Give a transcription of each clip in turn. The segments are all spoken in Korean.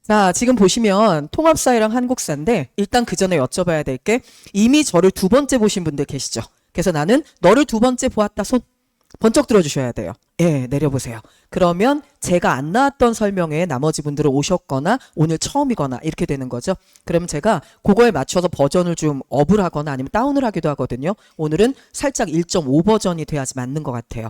자, 지금 보시면 통합사회랑 한국사인데 일단 그 전에 여쭤봐야 될 게 이미 저를 두 번째 보신 분들 계시죠? 그래서 나는 너를 두 번째 보았다 손 번쩍 들어주셔야 돼요. 예, 내려보세요. 그러면 제가 안 나왔던 설명에 나머지 분들은 오셨거나 오늘 처음이거나 이렇게 되는 거죠. 그럼 제가 그거에 맞춰서 버전을 좀 업을 하거나 아니면 다운을 하기도 하거든요. 오늘은 살짝 1.5 버전이 돼야지 맞는 것 같아요.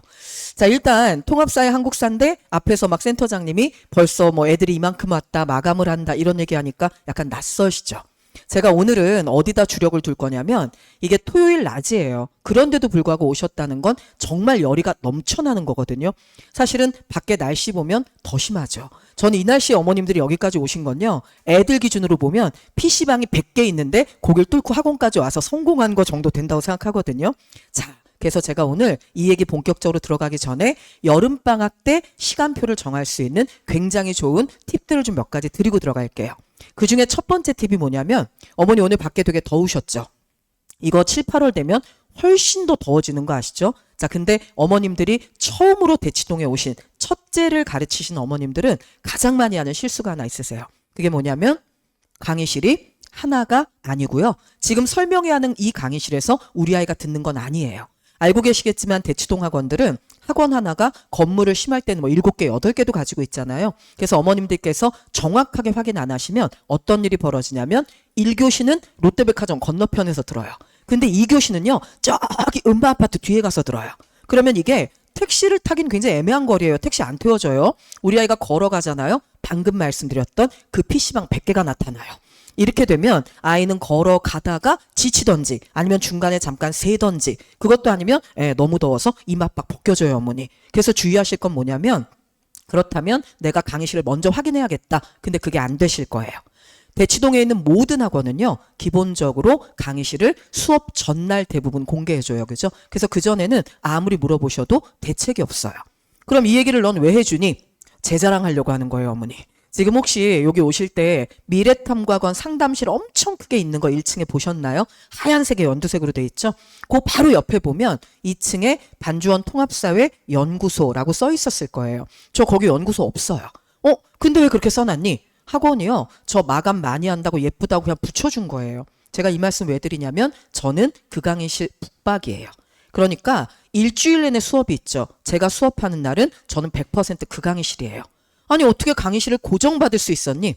자, 일단 통합사회 한국사인데 앞에서 막 센터장님이 벌써 뭐 애들이 이만큼 왔다 마감을 한다 이런 얘기하니까 약간 낯설시죠. 제가 오늘은 어디다 주력을 둘 거냐면 이게 토요일 낮이에요. 그런데도 불구하고 오셨다는 건 정말 열의가 넘쳐나는 거거든요. 사실은 밖에 날씨 보면 더 심하죠. 저는 이 날씨에 어머님들이 여기까지 오신 건요. 애들 기준으로 보면 PC방이 100개 있는데 거길 뚫고 학원까지 와서 성공한 거 정도 된다고 생각하거든요. 자, 그래서 제가 오늘 이 얘기 본격적으로 들어가기 전에 여름방학 때 시간표를 정할 수 있는 굉장히 좋은 팁들을 좀 몇 가지 드리고 들어갈게요. 그 중에 첫 번째 팁이 뭐냐면 어머니 오늘 밖에 되게 더우셨죠? 이거 7, 8월 되면 훨씬 더 더워지는 거 아시죠? 자, 근데 어머님들이 처음으로 대치동에 오신 첫째를 가르치신 어머님들은 가장 많이 하는 실수가 하나 있으세요. 그게 뭐냐면 강의실이 하나가 아니고요. 지금 설명해야 하는 이 강의실에서 우리 아이가 듣는 건 아니에요. 알고 계시겠지만 대치동 학원들은 학원 하나가 건물을 심할 때는 뭐 7개, 8개도 가지고 있잖아요. 그래서 어머님들께서 정확하게 확인 안 하시면 어떤 일이 벌어지냐면 1교시는 롯데백화점 건너편에서 들어요. 근데 2교시는요. 저기 음바아파트 뒤에 가서 들어요. 그러면 이게 택시를 타긴 굉장히 애매한 거리예요. 택시 안 태워져요. 우리 아이가 걸어가잖아요. 방금 말씀드렸던 그 PC방 100개가 나타나요. 이렇게 되면 아이는 걸어가다가 지치던지 아니면 중간에 잠깐 세던지 그것도 아니면 너무 더워서 이마박 벗겨져요 어머니. 그래서 주의하실 건 뭐냐면 그렇다면 내가 강의실을 먼저 확인해야겠다. 근데 그게 안 되실 거예요. 대치동에 있는 모든 학원은요. 기본적으로 강의실을 수업 전날 대부분 공개해줘요. 그죠? 그래서 그전에는 아무리 물어보셔도 대책이 없어요. 그럼 이 얘기를 넌 왜 해주니? 제 자랑하려고 하는 거예요 어머니. 지금 혹시 여기 오실 때 미래탐구학원 상담실 엄청 크게 있는 거 1층에 보셨나요? 하얀색에 연두색으로 돼 있죠? 그 바로 옆에 보면 2층에 반주원 통합사회 연구소라고 써 있었을 거예요. 저 거기 연구소 없어요. 근데 왜 그렇게 써놨니? 학원이요. 저 마감 많이 한다고 예쁘다고 그냥 붙여준 거예요. 제가 이 말씀 왜 드리냐면 저는 그 강의실 북박이에요. 그러니까 일주일 내내 수업이 있죠. 제가 수업하는 날은 저는 100% 그 강의실이에요. 아니 어떻게 강의실을 고정받을 수 있었니?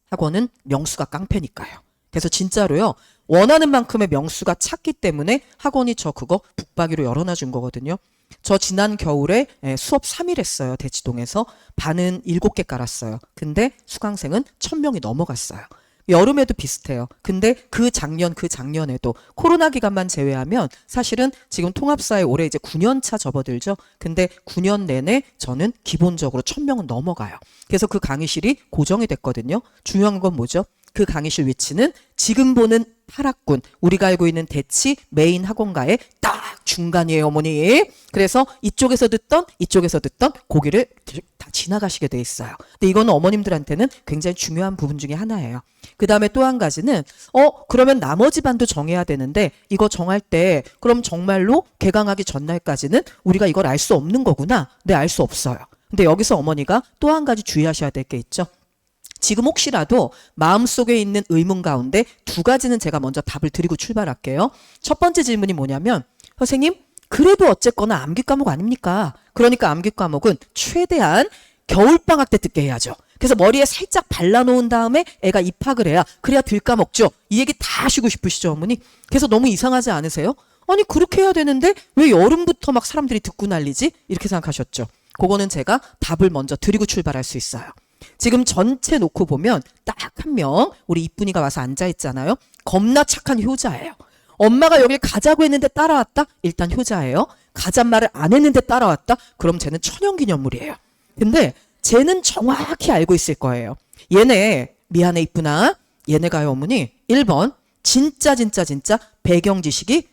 학원은 명수가 깡패니까요. 그래서 진짜로요. 원하는 만큼의 명수가 찼기 때문에 학원이 저 그거 북박이로 열어놔 준 거거든요. 저 지난 겨울에 수업 3일 했어요. 대치동에서. 반은 7개 깔았어요. 근데 수강생은 1000명이 넘어갔어요. 여름에도 비슷해요. 근데 그 작년에도 코로나 기간만 제외하면 사실은 지금 통합사회 올해 이제 9년 차 접어들죠. 근데 9년 내내 저는 기본적으로 1000명은 넘어가요. 그래서 그 강의실이 고정이 됐거든요. 중요한 건 뭐죠? 그 강의실 위치는 지금 보는 파락군, 우리가 알고 있는 대치 메인 학원가의 딱 중간이에요, 어머니. 그래서 이쪽에서 듣던 고기를 다 지나가시게 돼 있어요. 근데 이거는 어머님들한테는 굉장히 중요한 부분 중에 하나예요. 그 다음에 또 한 가지는 그러면 나머지 반도 정해야 되는데 이거 정할 때 그럼 정말로 개강하기 전날까지는 우리가 이걸 알 수 없는 거구나. 네, 알 수 없어요. 근데 여기서 어머니가 또 한 가지 주의하셔야 될 게 있죠. 지금 혹시라도 마음속에 있는 의문 가운데 두 가지는 제가 먼저 답을 드리고 출발할게요. 첫 번째 질문이 뭐냐면 선생님 그래도 어쨌거나 암기 과목 아닙니까? 그러니까 암기 과목은 최대한 겨울방학 때 듣게 해야죠. 그래서 머리에 살짝 발라놓은 다음에 애가 입학을 해야 그래야 들 까먹죠. 이 얘기 다 하시고 싶으시죠 어머니? 그래서 너무 이상하지 않으세요? 아니 그렇게 해야 되는데 왜 여름부터 막 사람들이 듣고 난리지? 이렇게 생각하셨죠. 그거는 제가 답을 먼저 드리고 출발할 수 있어요. 지금 전체 놓고 보면 딱 한 명 우리 이쁜이가 와서 앉아있잖아요. 겁나 착한 효자예요. 엄마가 여길 가자고 했는데 따라왔다? 일단 효자예요. 가잔 말을 안 했는데 따라왔다? 그럼 쟤는 천연기념물이에요. 근데 쟤는 정확히 알고 있을 거예요. 얘네 미안해 이쁘나 얘네가요 어머니 1번 진짜 배경 지식이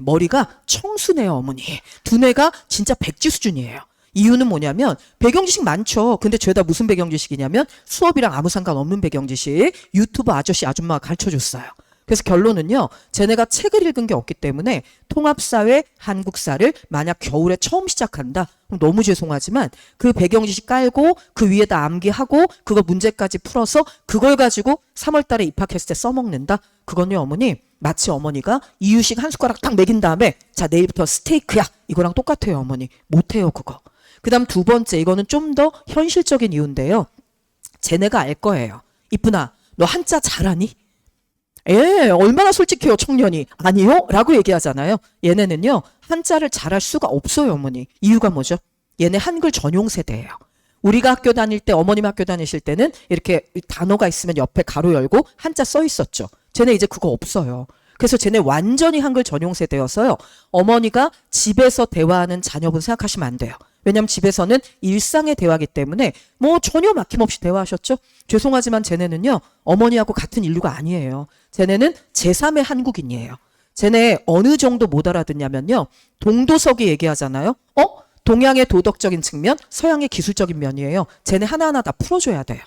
머리가 청순해요 어머니. 두뇌가 진짜 백지 수준이에요. 이유는 뭐냐면 배경 지식 많죠. 근데 죄다 무슨 배경 지식이냐면 수업이랑 아무 상관없는 배경 지식 유튜브 아저씨 아줌마가 가르쳐줬어요. 그래서 결론은요, 쟤네가 책을 읽은 게 없기 때문에 통합사회 한국사를 만약 겨울에 처음 시작한다, 그럼 너무 죄송하지만 그 배경 지식 깔고 그 위에다 암기하고 그거 문제까지 풀어서 그걸 가지고 3월 달에 입학했을 때 써먹는다? 그건요, 어머니, 마치 어머니가 이유식 한 숟가락 딱 먹인 다음에 자, 내일부터 스테이크야. 이거랑 똑같아요, 어머니. 못해요, 그거. 그 다음 두 번째, 이거는 좀 더 현실적인 이유인데요. 쟤네가 알 거예요. 이쁜아, 너 한자 잘하니? 예, 얼마나 솔직해요, 청년이. 아니요? 라고 얘기하잖아요. 얘네는요, 한자를 잘할 수가 없어요, 어머니. 이유가 뭐죠? 얘네 한글 전용 세대예요. 우리가 학교 다닐 때, 어머님 학교 다니실 때는 이렇게 단어가 있으면 옆에 가로 열고 한자 써 있었죠. 쟤네 이제 그거 없어요. 그래서 쟤네 완전히 한글 전용 세대여서요. 어머니가 집에서 대화하는 자녀분 생각하시면 안 돼요. 왜냐하면 집에서는 일상의 대화이기 때문에 뭐 전혀 막힘없이 대화하셨죠. 죄송하지만 쟤네는요. 어머니하고 같은 인류가 아니에요. 쟤네는 제3의 한국인이에요. 쟤네 어느 정도 못 알아듣냐면요. 동도서기 얘기하잖아요. 동양의 도덕적인 측면, 서양의 기술적인 면이에요. 쟤네 하나하나 다 풀어줘야 돼요.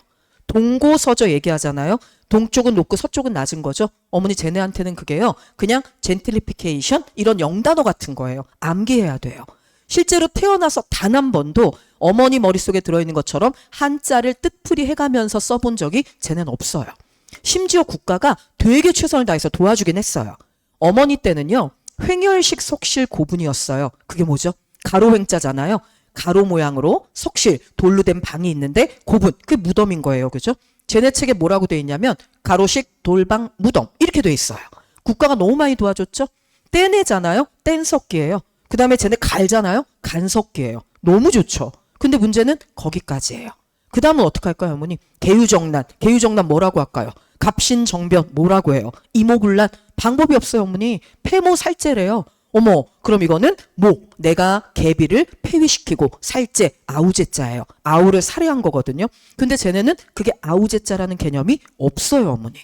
동고서저 얘기하잖아요. 동쪽은 높고 서쪽은 낮은 거죠. 어머니 쟤네한테는 그게요. 그냥 젠틀리피케이션 이런 영단어 같은 거예요. 암기해야 돼요. 실제로 태어나서 단 한 번도 어머니 머릿속에 들어있는 것처럼 한자를 뜻풀이 해가면서 써본 적이 쟤는 없어요. 심지어 국가가 되게 최선을 다해서 도와주긴 했어요. 어머니 때는요. 횡혈식 석실 고분이었어요. 그게 뭐죠? 가로 횡자잖아요. 가로 모양으로 석실, 돌로 된 방이 있는데 고분, 그게 무덤인 거예요. 그죠? 쟤네 책에 뭐라고 돼 있냐면 가로식, 돌방, 무덤 이렇게 돼 있어요. 국가가 너무 많이 도와줬죠? 떼내잖아요? 뗀석기예요. 그 다음에 쟤네 갈잖아요? 간석기예요. 너무 좋죠? 근데 문제는 거기까지예요. 그 다음은 어떡 할까요, 어머니? 개유정난. 개유정난 뭐라고 할까요? 갑신정변 뭐라고 해요? 이모군란. 방법이 없어요, 어머니. 폐모 살제래요. 어머, 그럼 이거는 목, 내가 개비를 폐위시키고 살제, 아우제자예요. 아우를 살해한 거거든요. 근데 쟤네는 그게 아우제자라는 개념이 없어요, 어머니.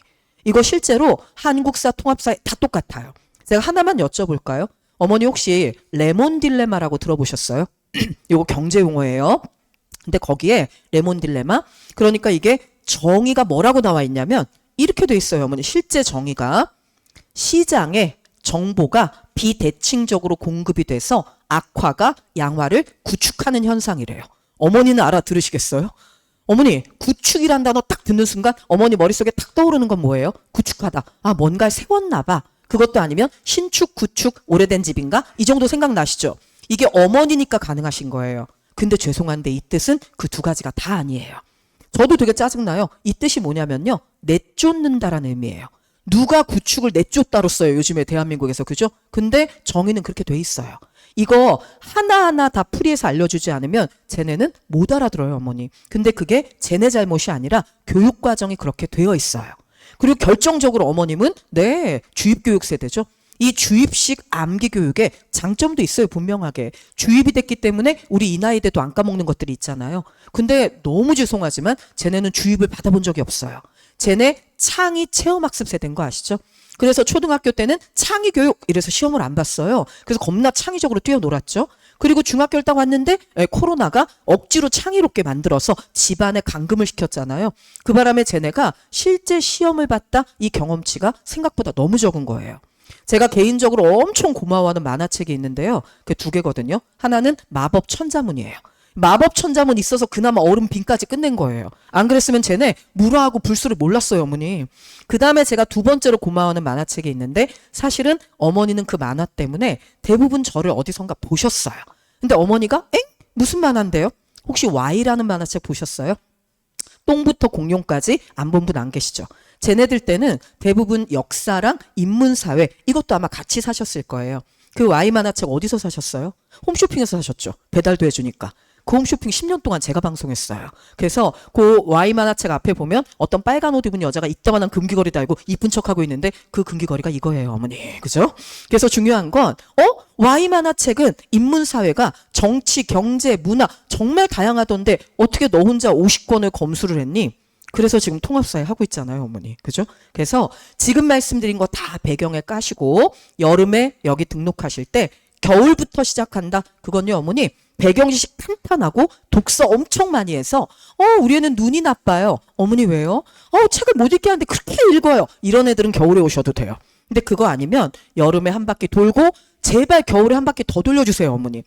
이거 실제로 한국사, 통합사에 다 똑같아요. 제가 하나만 여쭤볼까요? 어머니 혹시 레몬 딜레마라고 들어보셨어요? 이거 경제 용어예요. 근데 거기에 레몬 딜레마, 그러니까 이게 정의가 뭐라고 나와 있냐면 이렇게 돼 있어요, 어머니. 실제 정의가 시장에 정보가 비대칭적으로 공급이 돼서 악화가 양화를 구축하는 현상이래요. 어머니는 알아들으시겠어요? 어머니, 구축이란 단어 딱 듣는 순간 어머니 머릿속에 탁 떠오르는 건 뭐예요? 구축하다. 아, 뭔가를 세웠나 봐. 그것도 아니면 신축, 구축, 오래된 집인가? 이 정도 생각나시죠? 이게 어머니니까 가능하신 거예요. 근데 죄송한데 이 뜻은 그 두 가지가 다 아니에요. 저도 되게 짜증나요. 이 뜻이 뭐냐면요. 내쫓는다라는 의미예요. 누가 구축을 내쫓다로 써요. 요즘에 대한민국에서. 그죠? 근데 정의는 그렇게 돼 있어요. 이거 하나하나 다 풀이해서 알려주지 않으면 쟤네는 못 알아들어요, 어머니. 근데 그게 쟤네 잘못이 아니라 교육과정이 그렇게 되어 있어요. 그리고 결정적으로 어머님은 네, 주입교육 세대죠. 이 주입식 암기 교육에 장점도 있어요, 분명하게. 주입이 됐기 때문에 우리 이 나이 때도 안 까먹는 것들이 있잖아요. 근데 너무 죄송하지만 쟤네는 주입을 받아본 적이 없어요. 쟤네 창의 체험학습 세대인 거 아시죠? 그래서 초등학교 때는 창의 교육 이래서 시험을 안 봤어요. 그래서 겁나 창의적으로 뛰어놀았죠. 그리고 중학교를 딱 왔는데 코로나가 억지로 창의롭게 만들어서 집안에 감금을 시켰잖아요. 그 바람에 쟤네가 실제 시험을 봤다 이 경험치가 생각보다 너무 적은 거예요. 제가 개인적으로 엄청 고마워하는 만화책이 있는데요. 그 두 개거든요. 하나는 마법 천자문이에요. 마법 천자문 있어서 그나마 얼음 빈까지 끝낸 거예요. 안 그랬으면 쟤네 물화하고 불수를 몰랐어요, 어머니. 그 다음에 제가 두 번째로 고마워하는 만화책이 있는데 사실은 어머니는 그 만화 때문에 대부분 저를 어디선가 보셨어요. 근데 어머니가 엥? 무슨 만화인데요? 혹시 Y라는 만화책 보셨어요? 똥부터 공룡까지 안 본 분 안 계시죠? 쟤네들 때는 대부분 역사랑 인문사회 이것도 아마 같이 사셨을 거예요. 그 Y 만화책 어디서 사셨어요? 홈쇼핑에서 사셨죠. 배달도 해주니까. 그 홈쇼핑 10년 동안 제가 방송했어요. 그래서 그 Y 만화책 앞에 보면 어떤 빨간 옷 입은 여자가 이따만한 금귀걸이 달고 이쁜 척하고 있는데 그 금귀걸이가 이거예요, 어머니. 그죠? 그래서 중요한 건 Y 만화책은 인문사회가 정치, 경제, 문화 정말 다양하던데 어떻게 너 혼자 50권을 검수를 했니? 그래서 지금 통합사회 하고 있잖아요, 어머니. 그죠? 그래서 지금 말씀드린 거 다 배경에 까시고 여름에 여기 등록하실 때 겨울부터 시작한다. 그건요, 어머니. 배경지식 탄탄하고 독서 엄청 많이 해서 우리 애는 눈이 나빠요. 어머니 왜요? 책을 못 읽게 하는데 그렇게 읽어요. 이런 애들은 겨울에 오셔도 돼요. 근데 그거 아니면 여름에 한 바퀴 돌고 제발 겨울에 한 바퀴 더 돌려주세요, 어머니.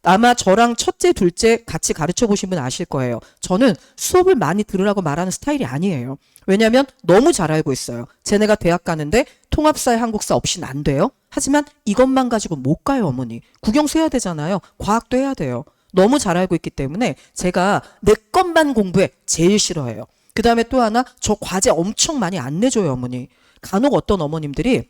아마 저랑 첫째, 둘째 같이 가르쳐 보신 분 아실 거예요. 저는 수업을 많이 들으라고 말하는 스타일이 아니에요. 왜냐하면 너무 잘 알고 있어요. 쟤네가 대학 가는데 통합사회 한국사 없이는 안 돼요. 하지만 이것만 가지고 못 가요, 어머니. 국영수 해야 되잖아요. 과학도 해야 돼요. 너무 잘 알고 있기 때문에 제가 내 것만 공부해 제일 싫어해요. 그 다음에 또 하나, 저 과제 엄청 많이 안 내줘요, 어머니. 간혹 어떤 어머님들이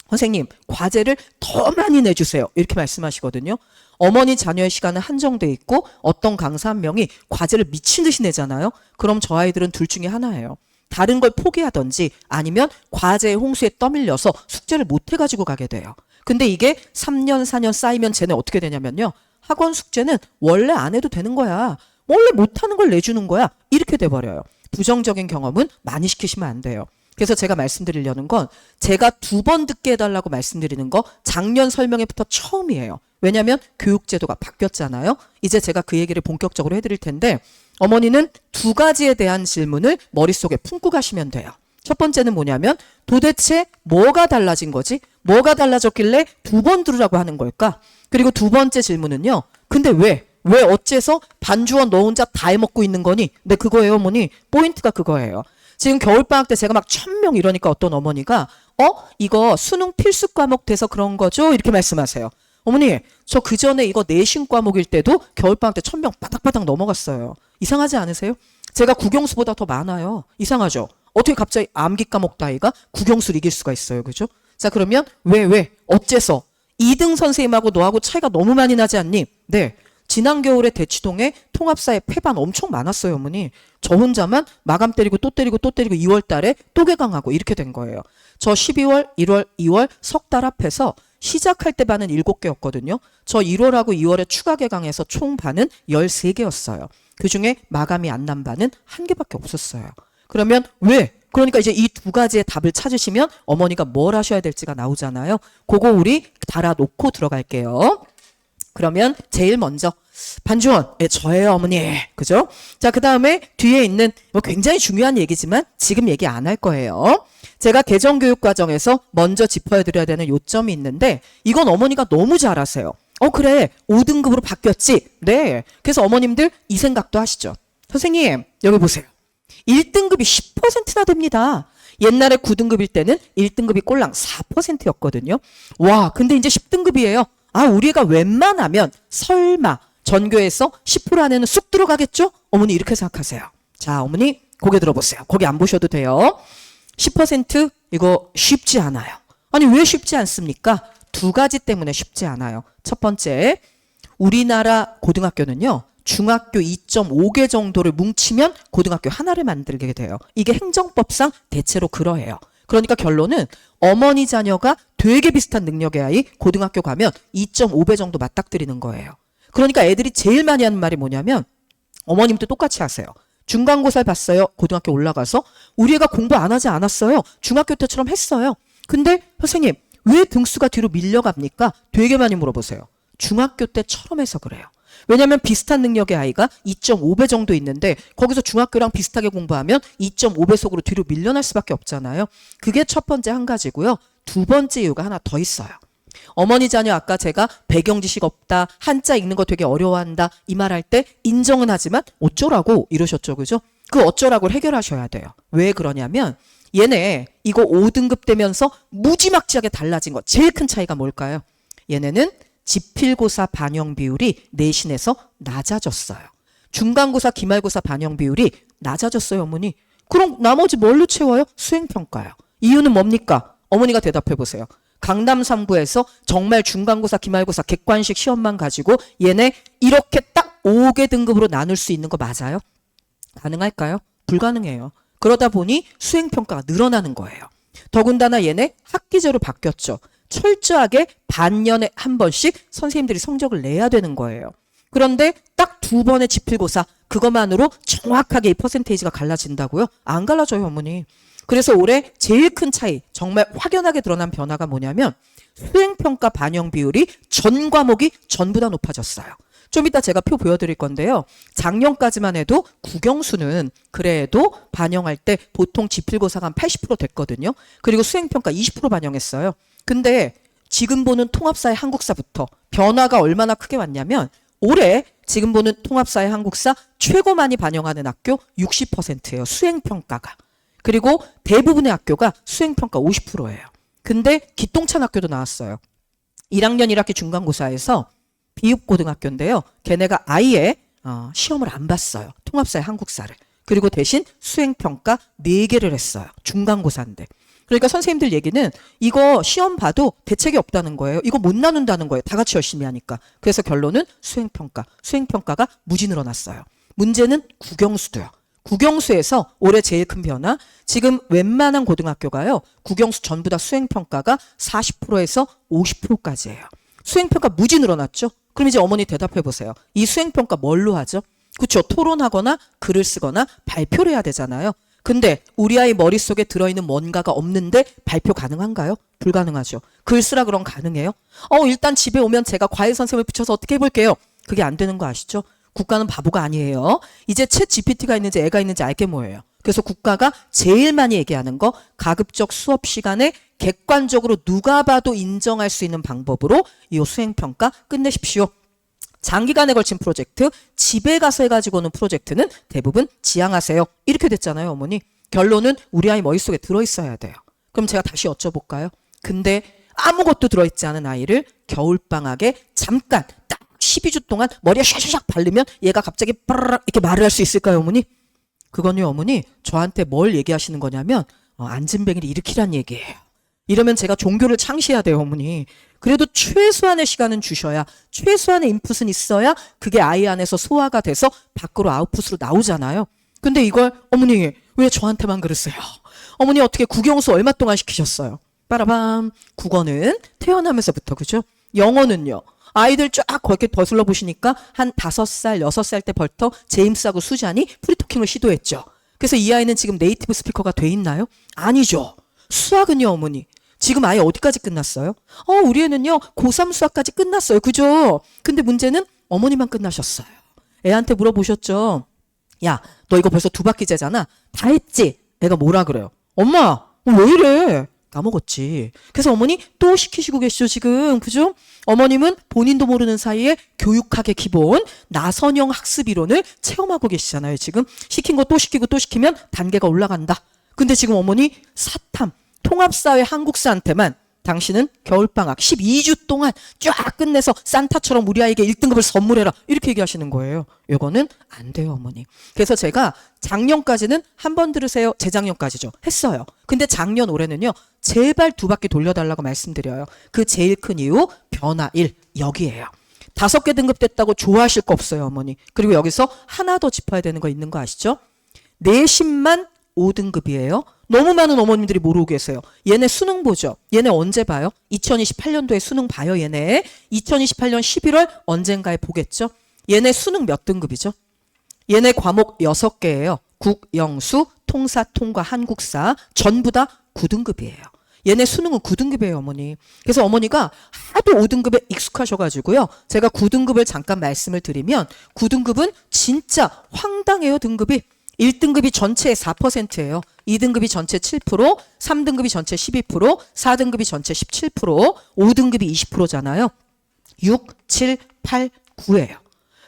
선생님 과제를 더 많이 내주세요 이렇게 말씀하시거든요. 어머니 자녀의 시간은 한정돼 있고 어떤 강사 한 명이 과제를 미친 듯이 내잖아요. 그럼 저 아이들은 둘 중에 하나예요. 다른 걸 포기하든지 아니면 과제의 홍수에 떠밀려서 숙제를 못 해가지고 가게 돼요. 근데 이게 3년 4년 쌓이면 쟤네 어떻게 되냐면요. 학원 숙제는 원래 안 해도 되는 거야. 원래 못하는 걸 내주는 거야. 이렇게 돼버려요. 부정적인 경험은 많이 시키시면 안 돼요. 그래서 제가 말씀드리려는 건 제가 2번 듣게 해달라고 말씀드리는 거 작년 설명회부터 처음이에요. 왜냐하면 교육제도가 바뀌었잖아요. 이제 제가 그 얘기를 본격적으로 해드릴 텐데 어머니는 2가지에 대한 질문을 머릿속에 품고 가시면 돼요. 첫 번째는 뭐냐면 도대체 뭐가 달라진 거지? 뭐가 달라졌길래 2번 들으라고 하는 걸까? 그리고 2번째 질문은요. 근데 왜 어째서 반주원 너 혼자 다 해먹고 있는 거니? 네, 그거예요, 어머니. 포인트가 그거예요. 지금 겨울방학 때 제가 막 1000명 이러니까 어떤 어머니가 이거 수능 필수 과목 돼서 그런 거죠? 이렇게 말씀하세요. 어머니 저 그전에 이거 내신 과목일 때도 겨울방학 때 1000명 바닥바닥 넘어갔어요. 이상하지 않으세요? 제가 국영수보다 더 많아요. 이상하죠? 어떻게 갑자기 암기 과목 따위가 국영수를 이길 수가 있어요. 그죠? 자 그러면 왜 어째서 2등 선생님하고 너하고 차이가 너무 많이 나지 않니? 네. 지난 겨울에 대치동에 통합사회 폐반 엄청 많았어요, 어머니. 저 혼자만 마감 때리고 또 때리고 또 때리고 2월 달에 또 개강하고 이렇게 된 거예요. 저 12월, 1월, 2월 석 달 합해서 시작할 때 반은 7개였거든요. 저 1월하고 2월에 추가 개강해서 총 반은 13개였어요. 그중에 마감이 안 난 반은 1개밖에 없었어요. 그러면 왜? 그러니까 이제 이 2가지의 답을 찾으시면 어머니가 뭘 하셔야 될지가 나오잖아요. 그거 우리 달아놓고 들어갈게요. 그러면 제일 먼저 반주원, 저예요, 어머니. 그죠? 자, 그 다음에 뒤에 있는 굉장히 중요한 얘기지만 지금 얘기 안 할 거예요. 제가 개정교육 과정에서 먼저 짚어드려야 되는 요점이 있는데 이건 어머니가 너무 잘 아세요. 그래 5등급으로 바뀌었지. 네. 그래서 어머님들 이 생각도 하시죠. 선생님 여기 보세요. 1등급이 10%나 됩니다. 옛날에 9등급일 때는 1등급이 꼴랑 4%였거든요. 와, 근데 이제 10등급이에요. 우리가 웬만하면 설마 전교에서 10% 안에는 쑥 들어가겠죠? 어머니 이렇게 생각하세요. 자, 어머니 고개 들어보세요. 거기 안 보셔도 돼요. 10% 이거 쉽지 않아요. 아니 왜 쉽지 않습니까? 2가지 때문에 쉽지 않아요. 첫 번째, 우리나라 고등학교는요. 중학교 2.5개 정도를 뭉치면 고등학교 하나를 만들게 돼요. 이게 행정법상 대체로 그러해요. 그러니까 결론은 어머니 자녀가 되게 비슷한 능력의 아이 고등학교 가면 2.5배 정도 맞닥뜨리는 거예요. 그러니까 애들이 제일 많이 하는 말이 뭐냐면 어머님도 똑같이 하세요. 중간고사를 봤어요. 고등학교 올라가서 우리 애가 공부 안 하지 않았어요. 중학교 때처럼 했어요. 근데 선생님 왜 등수가 뒤로 밀려갑니까? 되게 많이 물어보세요. 중학교 때처럼 해서 그래요. 왜냐하면 비슷한 능력의 아이가 2.5배 정도 있는데 거기서 중학교랑 비슷하게 공부하면 2.5배속으로 뒤로 밀려날 수밖에 없잖아요. 그게 첫 번째 한 가지고요. 2번째 이유가 하나 더 있어요. 어머니 자녀 아까 제가 배경 지식 없다, 한자 읽는 거 되게 어려워한다 이 말할 때 인정은 하지만 어쩌라고 이러셨죠. 그죠? 그 어쩌라고를 해결하셔야 돼요. 왜 그러냐면 얘네 이거 5등급 되면서 무지막지하게 달라진 거 제일 큰 차이가 뭘까요? 얘네는 지필고사 반영 비율이 내신에서 낮아졌어요. 중간고사, 기말고사 반영 비율이 낮아졌어요, 어머니. 그럼 나머지 뭘로 채워요? 수행평가요. 이유는 뭡니까? 어머니가 대답해 보세요. 강남 3구에서 정말 중간고사, 기말고사 객관식 시험만 가지고 얘네 이렇게 딱 5개 등급으로 나눌 수 있는 거 맞아요? 가능할까요? 불가능해요. 그러다 보니 수행평가가 늘어나는 거예요. 더군다나 얘네 학기제로 바뀌었죠. 철저하게 반년에 한 번씩 선생님들이 성적을 내야 되는 거예요. 그런데 딱 2번의 지필고사 그것만으로 정확하게 이 퍼센테이지가 갈라진다고요? 안 갈라져요, 어머니. 그래서 올해 제일 큰 차이, 정말 확연하게 드러난 변화가 뭐냐면 수행평가 반영 비율이 전 과목이 전부 다 높아졌어요. 좀 이따 제가 표 보여드릴 건데요. 작년까지만 해도 국영수는 그래도 반영할 때 보통 지필고사가 한 80% 됐거든요. 그리고 수행평가 20% 반영했어요. 근데 지금 보는 통합사회 한국사부터 변화가 얼마나 크게 왔냐면 올해 지금 보는 통합사회 한국사 최고 많이 반영하는 학교 60%예요. 수행평가가. 그리고 대부분의 학교가 수행평가 50%예요. 근데 기똥찬 학교도 나왔어요. 1학년 1학기 중간고사에서 비읍고등학교인데요. 걔네가 아예 시험을 안 봤어요. 통합사회 한국사를. 그리고 대신 수행평가 4개를 했어요. 중간고사인데. 그러니까 선생님들 얘기는 이거 시험 봐도 대책이 없다는 거예요. 이거 못 나눈다는 거예요. 다 같이 열심히 하니까. 그래서 결론은 수행평가. 수행평가가 무지 늘어났어요. 문제는 국영수도요. 국영수에서 올해 제일 큰 변화. 지금 웬만한 고등학교가요. 국영수 전부 다 수행평가가 40%에서 50%까지예요. 수행평가 무지 늘어났죠? 그럼 이제 어머니 대답해 보세요. 이 수행평가 뭘로 하죠? 그렇죠. 토론하거나 글을 쓰거나 발표를 해야 되잖아요. 근데 우리 아이 머릿속에 들어있는 뭔가가 없는데 발표 가능한가요? 불가능하죠. 글 쓰라 그럼 가능해요? 일단 집에 오면 제가 과외 선생님을 붙여서 어떻게 해볼게요. 그게 안 되는 거 아시죠? 국가는 바보가 아니에요. 이제 챗 GPT가 있는지 애가 있는지 알게 뭐예요. 그래서 국가가 제일 많이 얘기하는 거 가급적 수업 시간에 객관적으로 누가 봐도 인정할 수 있는 방법으로 이 수행평가 끝내십시오. 장기간에 걸친 프로젝트, 집에 가서 해가지고 오는 프로젝트는 대부분 지양하세요. 이렇게 됐잖아요, 어머니. 결론은 우리 아이 머릿속에 들어있어야 돼요. 그럼 제가 다시 여쭤볼까요? 근데 아무것도 들어있지 않은 아이를 겨울방학에 잠깐 딱 12주 동안 머리에 샤샤샥 바르면 얘가 갑자기 빠르르 이렇게 말을 할 수 있을까요, 어머니? 그건요, 어머니, 저한테 뭘 얘기하시는 거냐면 안진뱅이를 일으키란 얘기예요. 이러면 제가 종교를 창시해야 돼요, 어머니. 그래도 최소한의 시간은 주셔야, 최소한의 인풋은 있어야 그게 아이 안에서 소화가 돼서 밖으로 아웃풋으로 나오잖아요. 근데 이걸 어머니 왜 저한테만 그러세요? 어머니 어떻게 국영수 얼마 동안 시키셨어요? 빠라밤. 국어는 태어나면서부터, 그죠? 영어는요. 아이들 쫙 그렇게 거슬러 보시니까 한 5살, 6살 때부터 제임스하고 수잔이 프리토킹을 시도했죠. 그래서 이 아이는 지금 네이티브 스피커가 돼 있나요? 아니죠. 수학은요, 어머니. 지금 아예 어디까지 끝났어요? 우리 애는요, 고3 수학까지 끝났어요. 그죠? 근데 문제는 어머니만 끝나셨어요. 애한테 물어보셨죠? 야, 너 이거 벌써 2바퀴째잖아. 다 했지? 애가 뭐라 그래요? 엄마, 왜 이래? 까먹었지. 그래서 어머니 또 시키시고 계시죠, 지금. 그죠? 어머님은 본인도 모르는 사이에 교육학의 기본, 나선형 학습 이론을 체험하고 계시잖아요, 지금. 시킨 거 또 시키고 또 시키면 단계가 올라간다. 근데 지금 어머니 사탐, 통합사회 한국사한테만 당신은 겨울방학 12주 동안 쫙 끝내서 산타처럼 우리 아이에게 1등급을 선물해라. 이렇게 얘기하시는 거예요. 이거는 안 돼요, 어머니. 그래서 제가 작년까지는 한 번 들으세요. 재작년까지죠. 했어요. 근데 작년 올해는요. 제발 2바퀴 돌려달라고 말씀드려요. 그 제일 큰 이유 변화 1 여기에요. 5개 등급 됐다고 좋아하실 거 없어요, 어머니. 그리고 여기서 하나 더 짚어야 되는 거 있는 거 아시죠? 내신만 5등급이에요. 너무 많은 어머님들이 모르고 계세요. 얘네 수능 보죠. 얘네 언제 봐요? 2028년도에 수능 봐요, 얘네. 2028년 11월 언젠가에 보겠죠? 얘네 수능 몇 등급이죠? 얘네 과목 6개예요. 국, 영수, 통사, 통과, 한국사 전부 다 9등급이에요. 얘네 수능은 9등급이에요, 어머니. 그래서 어머니가 하도 5등급에 익숙하셔가지고요. 제가 9등급을 잠깐 말씀을 드리면 9등급은 진짜 황당해요, 등급이. 1등급이 전체의 4%예요. 2등급이 전체 7%, 3등급이 전체 12%, 4등급이 전체 17%, 5등급이 20%잖아요. 6, 7, 8, 9예요.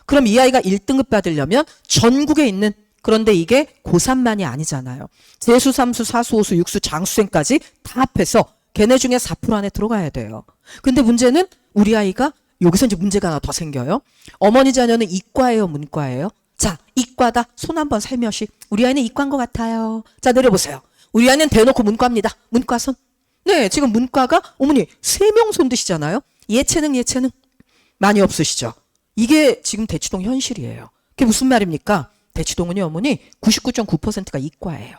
그럼 이 아이가 1등급 받으려면 전국에 있는, 그런데 이게 고3만이 아니잖아요. 재수, 삼수, 사수, 오수, 육수, 장수생까지 다 합해서 걔네 중에 4% 안에 들어가야 돼요. 근데 문제는 우리 아이가 여기서 이제 문제가 하나 더 생겨요. 어머니 자녀는 이과예요, 문과예요? 자, 이과다. 손 한번 살며시. 우리 아이는 이과인 것 같아요. 자, 내려보세요. 우리 아이는 대놓고 문과입니다. 문과 손. 네, 지금 문과가 어머니 3명 손 드시잖아요. 예체능 많이 없으시죠? 이게 지금 대치동 현실이에요. 그게 무슨 말입니까? 대치동은요, 어머니 99.9%가 이과예요.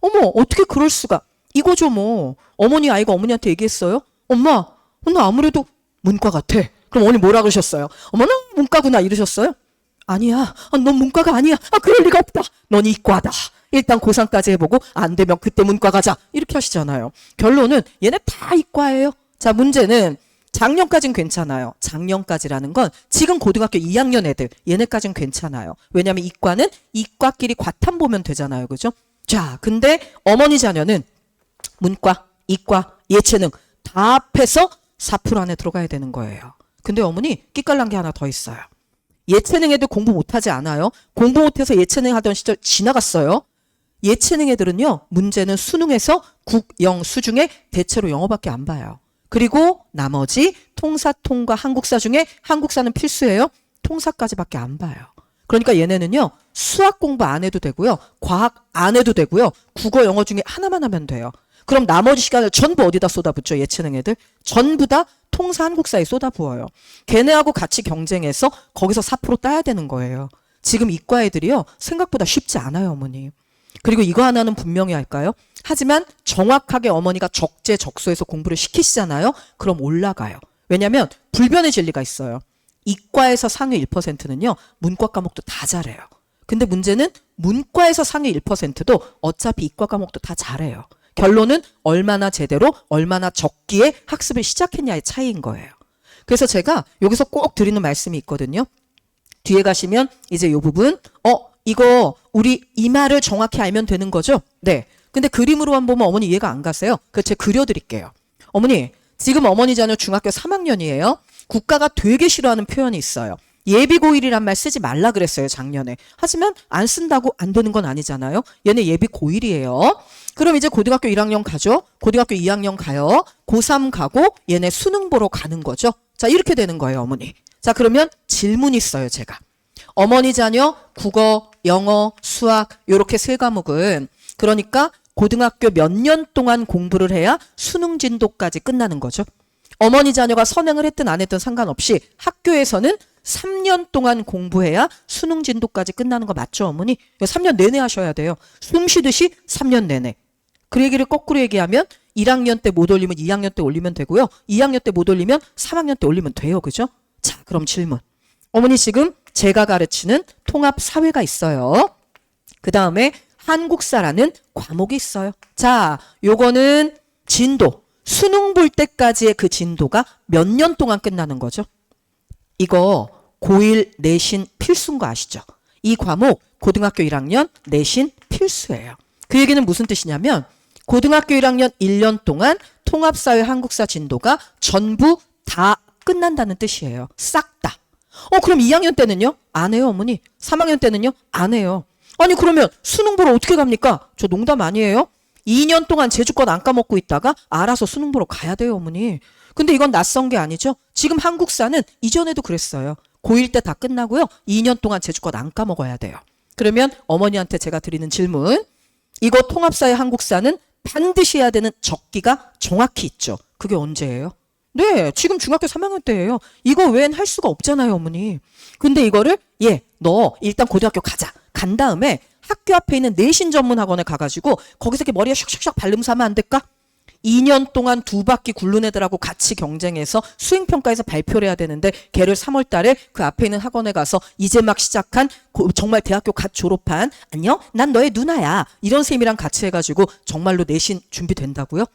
어머, 어떻게 그럴 수가? 이거죠, 뭐. 어머니 아이가 어머니한테 얘기했어요. 엄마, 나 아무래도 문과 같아. 그럼 어머니 뭐라 그러셨어요? 어머, 나 문과구나 이러셨어요? 아니야. 넌 문과가 아니야. 그럴 리가 없다. 넌 이과다. 일단 고3까지 해보고 안 되면 그때 문과 가자. 이렇게 하시잖아요. 결론은 얘네 다 이과예요. 자, 문제는 작년까진 괜찮아요. 작년까지라는 건 지금 고등학교 2학년 애들 얘네까진 괜찮아요. 왜냐하면 이과는 이과끼리 과탐 보면 되잖아요. 그죠? 자, 근데 어머니 자녀는 문과, 이과, 예체능 다 합해서 4% 안에 들어가야 되는 거예요. 근데 어머니 끼깔난 게 하나 더 있어요. 예체능 애들 공부 못하지 않아요. 공부 못해서 예체능 하던 시절 지나갔어요. 예체능 애들은요. 문제는 수능에서 국, 영, 수 중에 대체로 영어밖에 안 봐요. 그리고 나머지 통사, 통과, 한국사 중에 한국사는 필수예요. 통사까지밖에 안 봐요. 그러니까 얘네는요. 수학 공부 안 해도 되고요. 과학 안 해도 되고요. 국어, 영어 중에 하나만 하면 돼요. 그럼 나머지 시간을 전부 어디다 쏟아붓죠? 예체능 애들. 전부 다 통사, 한국사에 쏟아부어요. 걔네하고 같이 경쟁해서 거기서 4% 따야 되는 거예요. 지금 이과 애들이요. 생각보다 쉽지 않아요, 어머니. 그리고 이거 하나는 분명히 할까요? 하지만 정확하게 어머니가 적재적소에서 공부를 시키시잖아요. 그럼 올라가요. 왜냐하면 불변의 진리가 있어요. 이과에서 상위 1%는요. 문과 과목도 다 잘해요. 근데 문제는 문과에서 상위 1%도 어차피 이과 과목도 다 잘해요. 결론은 얼마나 제대로 얼마나 적기에 학습을 시작했냐의 차이인 거예요. 그래서 제가 여기서 꼭 드리는 말씀이 있거든요. 뒤에 가시면 이제 이 부분 이거 우리 이 말을 정확히 알면 되는 거죠? 네. 근데 그림으로만 보면 어머니 이해가 안 가세요. 그래서 제가 그려드릴게요. 어머니 지금 어머니 자녀 중학교 3학년이에요. 국가가 되게 싫어하는 표현이 있어요. 예비고1이란 말 쓰지 말라 그랬어요. 작년에. 하지만 안 쓴다고 안 되는 건 아니잖아요. 얘네 예비고1이에요. 그럼 이제 고등학교 1학년 가죠. 고등학교 2학년 가요. 고3 가고 얘네 수능 보러 가는 거죠. 자 이렇게 되는 거예요. 어머니. 자 그러면 질문 있어요. 제가. 어머니 자녀 국어, 영어, 수학 요렇게 세 과목은 그러니까 고등학교 몇 년 동안 공부를 해야 수능 진도까지 끝나는 거죠. 어머니 자녀가 선행을 했든 안 했든 상관없이 학교에서는 3년 동안 공부해야 수능 진도까지 끝나는 거 맞죠, 어머니? 3년 내내 하셔야 돼요. 숨 쉬듯이 3년 내내. 그 얘기를 거꾸로 얘기하면 1학년 때 못 올리면 2학년 때 올리면 되고요. 2학년 때 못 올리면 3학년 때 올리면 돼요. 그죠? 자, 그럼 질문. 어머니 지금 제가 가르치는 통합사회가 있어요. 그 다음에 한국사라는 과목이 있어요. 자, 요거는 진도. 수능 볼 때까지의 그 진도가 몇 년 동안 끝나는 거죠? 이거 고1 내신 필수인 거 아시죠? 이 과목 고등학교 1학년 내신 필수예요. 그 얘기는 무슨 뜻이냐면 고등학교 1학년 1년 동안 통합사회 한국사 진도가 전부 다 끝난다는 뜻이에요. 싹 다. 그럼 2학년 때는요? 안 해요, 어머니. 3학년 때는요? 안 해요. 아니 그러면 수능 보러 어떻게 갑니까? 저 농담 아니에요? 2년 동안 제주권 안 까먹고 있다가 알아서 수능 보러 가야 돼요, 어머니. 근데 이건 낯선 게 아니죠. 지금 한국사는 이전에도 그랬어요. 고1 때 다 끝나고요. 2년 동안 제주권 안 까먹어야 돼요. 그러면 어머니한테 제가 드리는 질문. 이거 통합사회 한국사는 반드시 해야 되는 적기가 정확히 있죠. 그게 언제예요? 네, 지금 중학교 3학년 때예요. 이거 외엔 할 수가 없잖아요, 어머니. 근데 이거를 너 일단 고등학교 가자. 간 다음에 학교 앞에 있는 내신 전문 학원에 가가지고 거기서 이렇게 머리에 샥샥샥 발르면서 하면 안 될까? 2년 동안 2바퀴 굴른 애들하고 같이 경쟁해서 수행평가에서 발표를 해야 되는데 걔를 3월 달에 그 앞에 있는 학원에 가서 이제 막 시작한 정말 대학교 갓 졸업한 안녕? 난 너의 누나야. 이런 쌤이랑 같이 해가지고 정말로 내신 준비된다고요?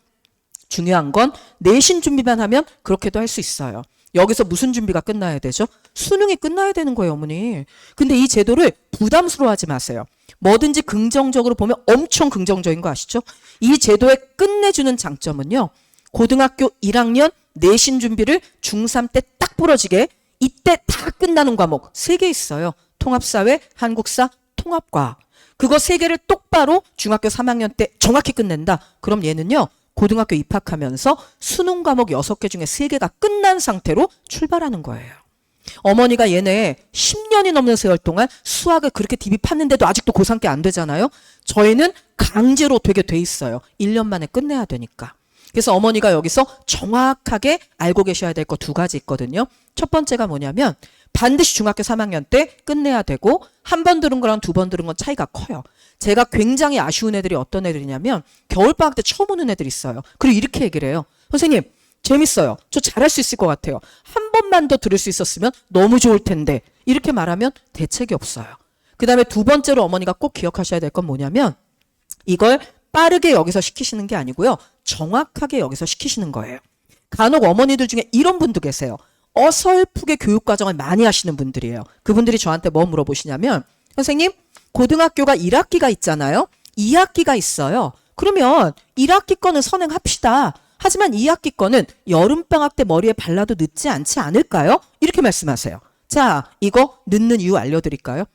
중요한 건 내신 준비만 하면 그렇게도 할 수 있어요. 여기서 무슨 준비가 끝나야 되죠? 수능이 끝나야 되는 거예요, 어머니. 근데 이 제도를 부담스러워하지 마세요. 뭐든지 긍정적으로 보면 엄청 긍정적인 거 아시죠? 이 제도의 끝내주는 장점은요. 고등학교 1학년 내신 준비를 중3 때 딱 부러지게 이때 다 끝나는 과목 3개 있어요. 통합사회, 한국사, 통합과학. 그거 3개를 똑바로 중학교 3학년 때 정확히 끝낸다. 그럼 얘는요. 고등학교 입학하면서 수능 과목 6개 중에 3개가 끝난 상태로 출발하는 거예요. 어머니가 얘네 10년이 넘는 세월 동안 수학을 그렇게 디비 팠는데도 아직도 고3께 안 되잖아요. 저희는 강제로 되게 돼 있어요. 1년 만에 끝내야 되니까. 그래서 어머니가 여기서 정확하게 알고 계셔야 될 거 2가지 있거든요. 첫 번째가 뭐냐면 반드시 중학교 3학년 때 끝내야 되고 한 번 들은 거랑 2번 들은 건 차이가 커요. 제가 굉장히 아쉬운 애들이 어떤 애들이냐면 겨울방학 때 처음 오는 애들이 있어요. 그리고 이렇게 얘기를 해요. 선생님 재밌어요. 저 잘할 수 있을 것 같아요. 한 번만 더 들을 수 있었으면 너무 좋을 텐데 이렇게 말하면 대책이 없어요. 그 다음에 2번째로 어머니가 꼭 기억하셔야 될 건 뭐냐면 이걸 빠르게 여기서 시키시는 게 아니고요. 정확하게 여기서 시키시는 거예요. 간혹 어머니들 중에 이런 분도 계세요. 어설프게 교육과정을 많이 하시는 분들이에요. 그분들이 저한테 뭐 물어보시냐면 선생님 고등학교가 1학기가 있잖아요. 2학기가 있어요. 그러면 1학기 거는 선행합시다. 하지만 2학기 거는 여름방학 때 머리에 발라도 늦지 않지 않을까요? 이렇게 말씀하세요. 자, 이거 늦는 이유 알려드릴까요?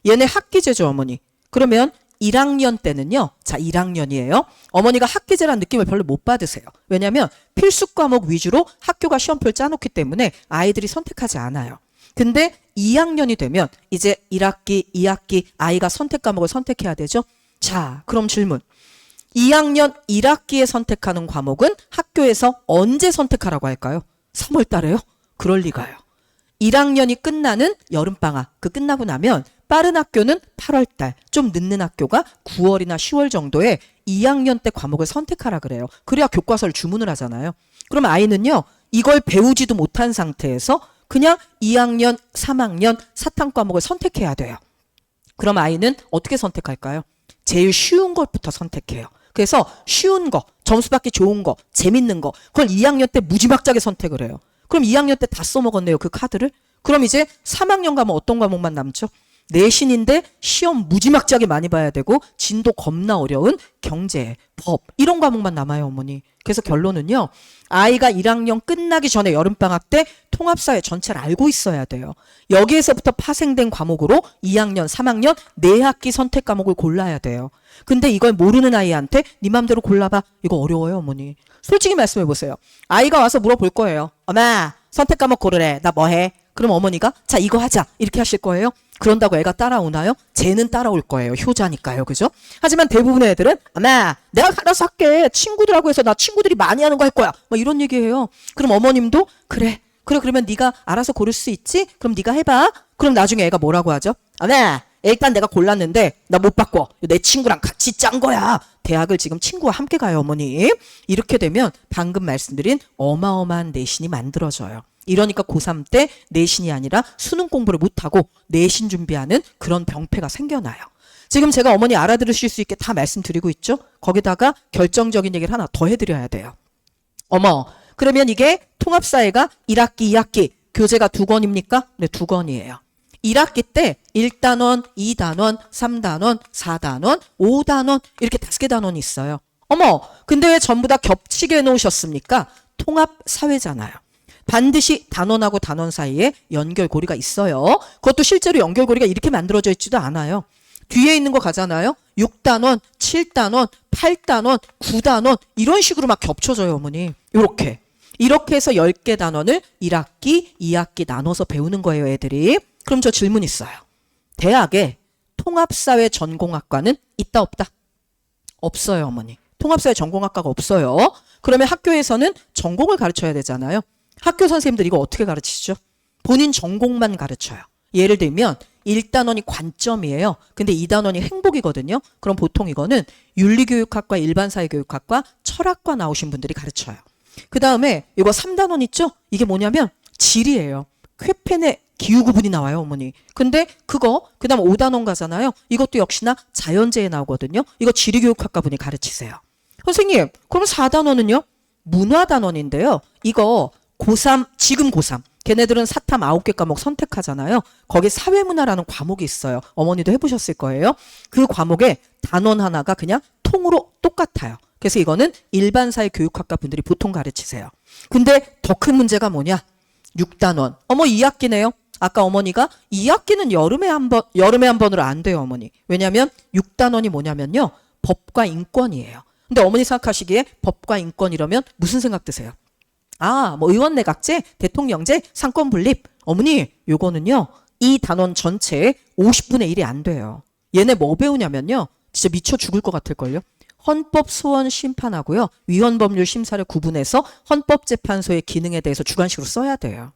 얘네 학기제죠, 어머니. 그러면 1학년 때는요. 자, 1학년이에요. 어머니가 학기제라는 느낌을 별로 못 받으세요. 왜냐하면 필수 과목 위주로 학교가 시험표를 짜놓기 때문에 아이들이 선택하지 않아요. 근데 2학년이 되면 이제 1학기, 2학기 아이가 선택 과목을 선택해야 되죠. 자, 그럼 질문. 2학년 1학기에 선택하는 과목은 학교에서 언제 선택하라고 할까요? 3월 달에요? 그럴 리가요. 1학년이 끝나는 여름방학, 그 끝나고 나면 빠른 학교는 8월 달, 좀 늦는 학교가 9월이나 10월 정도에 2학년 때 과목을 선택하라 그래요. 그래야 교과서를 주문을 하잖아요. 그럼 아이는요, 이걸 배우지도 못한 상태에서 그냥 2학년, 3학년 사탐 과목을 선택해야 돼요. 그럼 아이는 어떻게 선택할까요? 제일 쉬운 것부터 선택해요. 그래서 쉬운 거, 점수 받기 좋은 거, 재밌는 거, 그걸 2학년 때 무지막지하게 선택을 해요. 그럼 2학년 때 다 써먹었네요, 그 카드를. 그럼 이제 3학년 가면 어떤 과목만 남죠? 내신인데 시험 무지막지하게 많이 봐야 되고 진도 겁나 어려운 경제, 법 이런 과목만 남아요, 어머니. 그래서 결론은요. 아이가 1학년 끝나기 전에 여름방학 때 통합사회 전체를 알고 있어야 돼요. 여기에서부터 파생된 과목으로 2학년, 3학년 4학기 선택 과목을 골라야 돼요. 근데 이걸 모르는 아이한테 네 맘대로 골라봐. 이거 어려워요, 어머니. 솔직히 말씀해 보세요. 아이가 와서 물어볼 거예요. 엄마, 선택 과목 고르래. 나 뭐 해? 그럼 어머니가 자 이거 하자 이렇게 하실 거예요? 그런다고 애가 따라오나요? 쟤는 따라올 거예요. 효자니까요. 그죠? 하지만 대부분의 애들은 엄마 내가 알아서 할게. 친구들하고 해서 나 친구들이 많이 하는 거 할 거야. 뭐 이런 얘기예요. 그럼 어머님도 그래 그러면 네가 알아서 고를 수 있지? 그럼 네가 해봐. 그럼 나중에 애가 뭐라고 하죠? 엄마 일단 내가 골랐는데 나 못 바꿔. 내 친구랑 같이 짠 거야. 대학을 지금 친구와 함께 가요, 어머니. 이렇게 되면 방금 말씀드린 어마어마한 내신이 만들어져요. 이러니까 고3 때 내신이 아니라 수능 공부를 못하고 내신 준비하는 그런 병폐가 생겨나요. 지금 제가 어머니 알아들으실 수 있게 다 말씀드리고 있죠? 거기다가 결정적인 얘기를 하나 더 해드려야 돼요. 어머, 그러면 이게 통합사회가 1학기, 2학기 교재가 2권입니까? 네, 2권이에요. 1학기 때 1단원, 2단원, 3단원, 4단원, 5단원 이렇게 5개 단원이 있어요. 어머, 근데 왜 전부 다 겹치게 해놓으셨습니까? 통합사회잖아요. 반드시 단원하고 단원 사이에 연결고리가 있어요. 그것도 실제로 연결고리가 이렇게 만들어져 있지도 않아요. 뒤에 있는 거 가잖아요. 6단원, 7단원, 8단원, 9단원 이런 식으로 막 겹쳐져요, 어머니. 이렇게 해서 10개 단원을 1학기, 2학기 나눠서 배우는 거예요, 애들이. 그럼 저 질문 있어요. 대학에 통합사회 전공학과는 있다 없다? 없어요, 어머니. 통합사회 전공학과가 없어요. 그러면 학교에서는 전공을 가르쳐야 되잖아요. 학교 선생님들 이거 어떻게 가르치시죠? 본인 전공만 가르쳐요. 예를 들면 1단원이 관점이에요. 근데 2단원이 행복이거든요. 그럼 보통 이거는 윤리교육학과, 일반사회교육학과, 철학과 나오신 분들이 가르쳐요. 그 다음에 이거 3단원 있죠? 이게 뭐냐면 질이에요. 쾌펜의 기후구분이 나와요, 어머니. 근데 그거 그 다음 5단원 가잖아요. 이것도 역시나 자연재해 나오거든요. 이거 지리교육학과 분이 가르치세요. 선생님, 그럼 4단원은요? 문화단원인데요. 이거 고3, 지금 고3. 걔네들은 사탐 9개 과목 선택하잖아요. 거기 사회문화라는 과목이 있어요. 어머니도 해보셨을 거예요. 그 과목에 단원 하나가 그냥 통으로 똑같아요. 그래서 이거는 일반사회교육학과 분들이 보통 가르치세요. 근데 더 큰 문제가 뭐냐? 6단원. 어머 2학기네요. 아까 어머니가 2학기는 여름에 한 번으로 안 돼요, 어머니. 왜냐하면 6단원이 뭐냐면요. 법과 인권이에요. 근데 어머니 생각하시기에 법과 인권 이러면 무슨 생각 드세요? 아, 뭐 의원내각제, 대통령제, 상권분립. 어머니, 요거는요. 이 단원 전체의 50분의 1이 안 돼요. 얘네 뭐 배우냐면요. 진짜 미쳐 죽을 것 같을걸요. 헌법소원심판하고요. 위헌법률 심사를 구분해서 헌법재판소의 기능에 대해서 주관식으로 써야 돼요.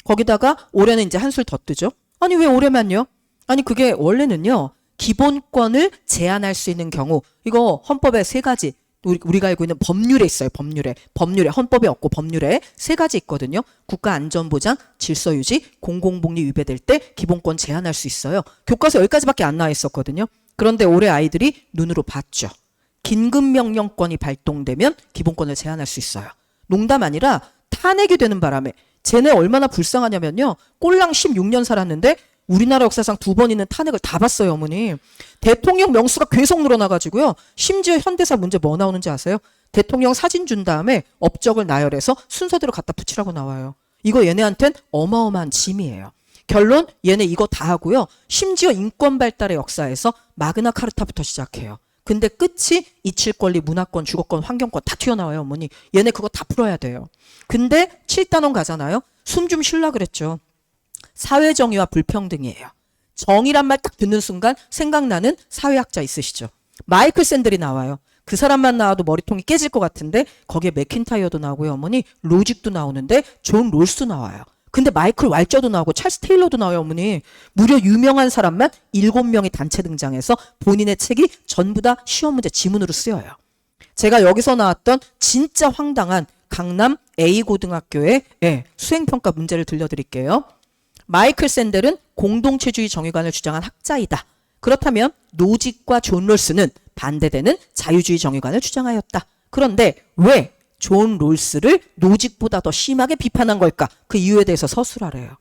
거기다가 올해는 이제 한술 더 뜨죠. 아니 왜 올해만요? 아니 그게 원래는요. 기본권을 제한할 수 있는 경우 이거 헌법에 3가지 우리가 알고 있는 법률에 있어요. 법률에 헌법에 없고 법률에 3가지 있거든요. 국가안전보장, 질서유지, 공공복리 위배될 때 기본권 제한할 수 있어요. 교과서 10가지밖에 안 나와 있었거든요. 그런데 올해 아이들이 눈으로 봤죠. 긴급명령권이 발동되면 기본권을 제한할 수 있어요. 농담 아니라 탄핵이 되는 바람에 쟤네 얼마나 불쌍하냐면요. 꼴랑 16년 살았는데 우리나라 역사상 2번 있는 탄핵을 다 봤어요, 어머니. 대통령 명수가 계속 늘어나가지고요. 심지어 현대사 문제 뭐 나오는지 아세요? 대통령 사진 준 다음에 업적을 나열해서 순서대로 갖다 붙이라고 나와요. 이거 얘네한텐 어마어마한 짐이에요. 결론 얘네 이거 다 하고요. 심지어 인권 발달의 역사에서 마그나 카르타부터 시작해요. 근데 끝이 이칠 권리, 문화권, 주거권, 환경권 다 튀어나와요, 어머니. 얘네 그거 다 풀어야 돼요. 근데 7단원 가잖아요. 숨 좀 쉬려 그랬죠. 사회정의와 불평등이에요. 정의란 말 딱 듣는 순간 생각나는 사회학자 있으시죠? 마이클 샌들이 나와요. 그 사람만 나와도 머리통이 깨질 것 같은데 거기에 맥킨타이어도 나오고요, 어머니. 로직도 나오는데 존 롤스도 나와요. 근데 마이클 왈저도 나오고 찰스 테일러도 나와요, 어머니. 무려 유명한 사람만 7명이 단체 등장해서 본인의 책이 전부 다 시험 문제 지문으로 쓰여요. 제가 여기서 나왔던 진짜 황당한 강남 A고등학교의 수행평가 문제를 들려드릴게요. 마이클 샌델은 공동체주의 정의관을 주장한 학자이다. 그렇다면 노직과 존 롤스는 반대되는 자유주의 정의관을 주장하였다. 그런데 왜 존 롤스를 노직보다 더 심하게 비판한 걸까? 그 이유에 대해서 서술하래요.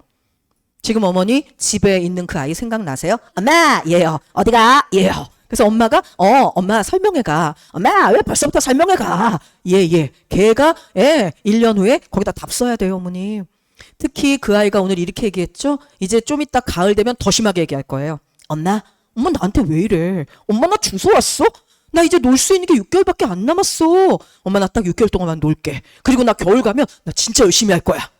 지금 어머니 집에 있는 그 아이 생각나세요? 엄마, 얘요. 어디가? 얘요. 그래서 엄마가 엄마 설명해가. 엄마 왜 벌써부터 설명해가? 예. 걔가 1년 후에 거기다 답 써야 돼요, 어머니. 특히 그 아이가 오늘 이렇게 얘기했죠. 이제 좀 이따 가을 되면 더 심하게 얘기할 거예요. 엄마 나한테 왜 이래? 엄마 나 주소 왔어? 나 이제 놀 수 있는 게 6개월밖에 안 남았어. 엄마 나 딱 6개월 동안만 놀게. 그리고 나 겨울 가면 나 진짜 열심히 할 거야.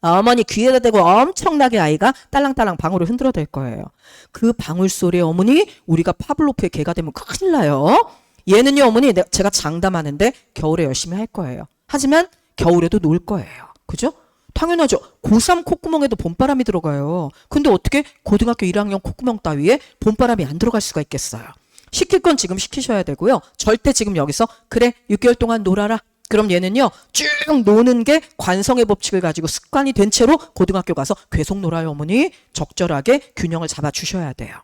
어머니 귀에다 대고 엄청나게 아이가 딸랑딸랑 방울을 흔들어댈 거예요. 그 방울 소리에 어머니 우리가 파블로프의 개가 되면 큰일 나요. 얘는요 어머니 제가 장담하는데 겨울에 열심히 할 거예요. 하지만 겨울에도 놀 거예요. 그죠? 당연하죠. 고3 콧구멍에도 봄바람이 들어가요. 근데 어떻게 고등학교 1학년 콧구멍 따위에 봄바람이 안 들어갈 수가 있겠어요. 시킬 건 지금 시키셔야 되고요. 절대 지금 여기서 그래 6개월 동안 놀아라. 그럼 얘는요 쭉 노는 게 관성의 법칙을 가지고 습관이 된 채로 고등학교 가서 계속 놀아요, 어머니. 적절하게 균형을 잡아주셔야 돼요.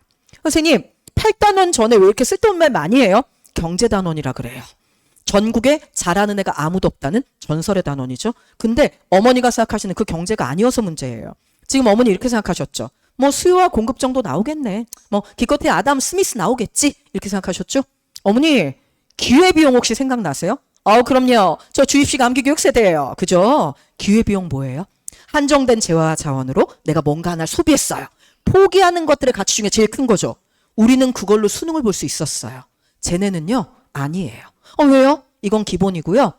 선생님 8단원 전에 왜 이렇게 쓸데없는 말 많이 해요? 경제단원이라 그래요. 전국에 잘하는 애가 아무도 없다는 전설의 단원이죠. 근데 어머니가 생각하시는 그 경제가 아니어서 문제예요. 지금 어머니 이렇게 생각하셨죠. 뭐 수요와 공급 정도 나오겠네. 뭐 기껏해 아담 스미스 나오겠지. 이렇게 생각하셨죠. 어머니 기회비용 혹시 생각나세요? 그럼요. 저 주입식 암기교육 세대예요. 그죠? 기회비용 뭐예요? 한정된 재화와 자원으로 내가 뭔가 하나 소비했어요. 포기하는 것들의 가치 중에 제일 큰 거죠. 우리는 그걸로 수능을 볼 수 있었어요. 쟤네는요 아니에요. 왜요? 이건 기본이고요.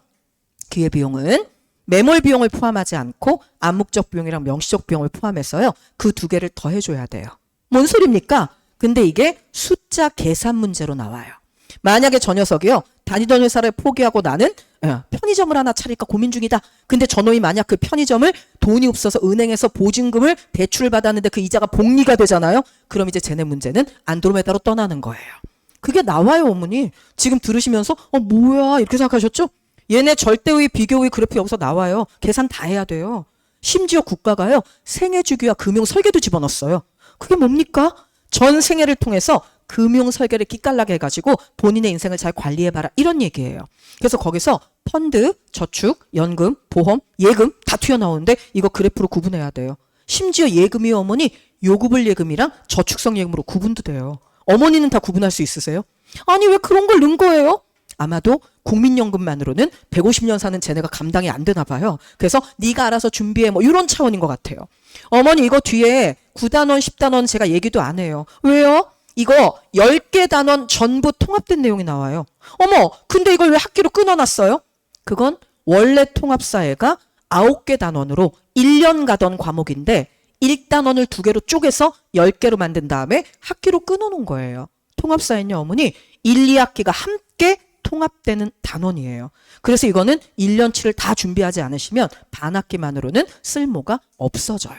기회비용은 매몰 비용을 포함하지 않고 암묵적 비용이랑 명시적 비용을 포함해서요. 그 두 개를 더해줘야 돼요. 뭔 소리입니까? 근데 이게 숫자 계산 문제로 나와요. 만약에 저 녀석이요. 다니던 회사를 포기하고 나는 편의점을 하나 차릴까 고민 중이다. 근데 저놈이 만약 그 편의점을 돈이 없어서 은행에서 보증금을 대출을 받았는데 그 이자가 복리가 되잖아요. 그럼 이제 쟤네 문제는 안드로메다로 떠나는 거예요. 그게 나와요, 어머니. 지금 들으시면서 뭐야 이렇게 생각하셨죠? 얘네 절대의 비교의 그래프 여기서 나와요. 계산 다 해야 돼요. 심지어 국가가요. 생애주기와 금융설계도 집어넣었어요. 그게 뭡니까? 전 생애를 통해서 금융설계를 기깔나게 해가지고 본인의 인생을 잘 관리해봐라 이런 얘기예요. 그래서 거기서 펀드, 저축, 연금, 보험, 예금 다 튀어나오는데 이거 그래프로 구분해야 돼요. 심지어 예금이 어머니 요구불 예금이랑 저축성 예금으로 구분도 돼요. 어머니는 다 구분할 수 있으세요? 아니 왜 그런 걸 넣은 거예요? 아마도 국민연금만으로는 150년 사는 쟤네가 감당이 안 되나 봐요. 그래서 네가 알아서 준비해 뭐 이런 차원인 것 같아요. 어머니 이거 뒤에 9단원 10단원 제가 얘기도 안 해요. 왜요? 이거 10개 단원 전부 통합된 내용이 나와요. 어머 근데 이걸 왜 학기로 끊어놨어요? 그건 원래 통합사회가 9개 단원으로 1년 가던 과목인데 1단원을 2개로 쪼개서 10개로 만든 다음에 학기로 끊어놓은 거예요. 통합사회는요 어머니 1, 2학기가 함께 통합되는 단원이에요. 그래서 이거는 1년치를 다 준비하지 않으시면 반학기만으로는 쓸모가 없어져요.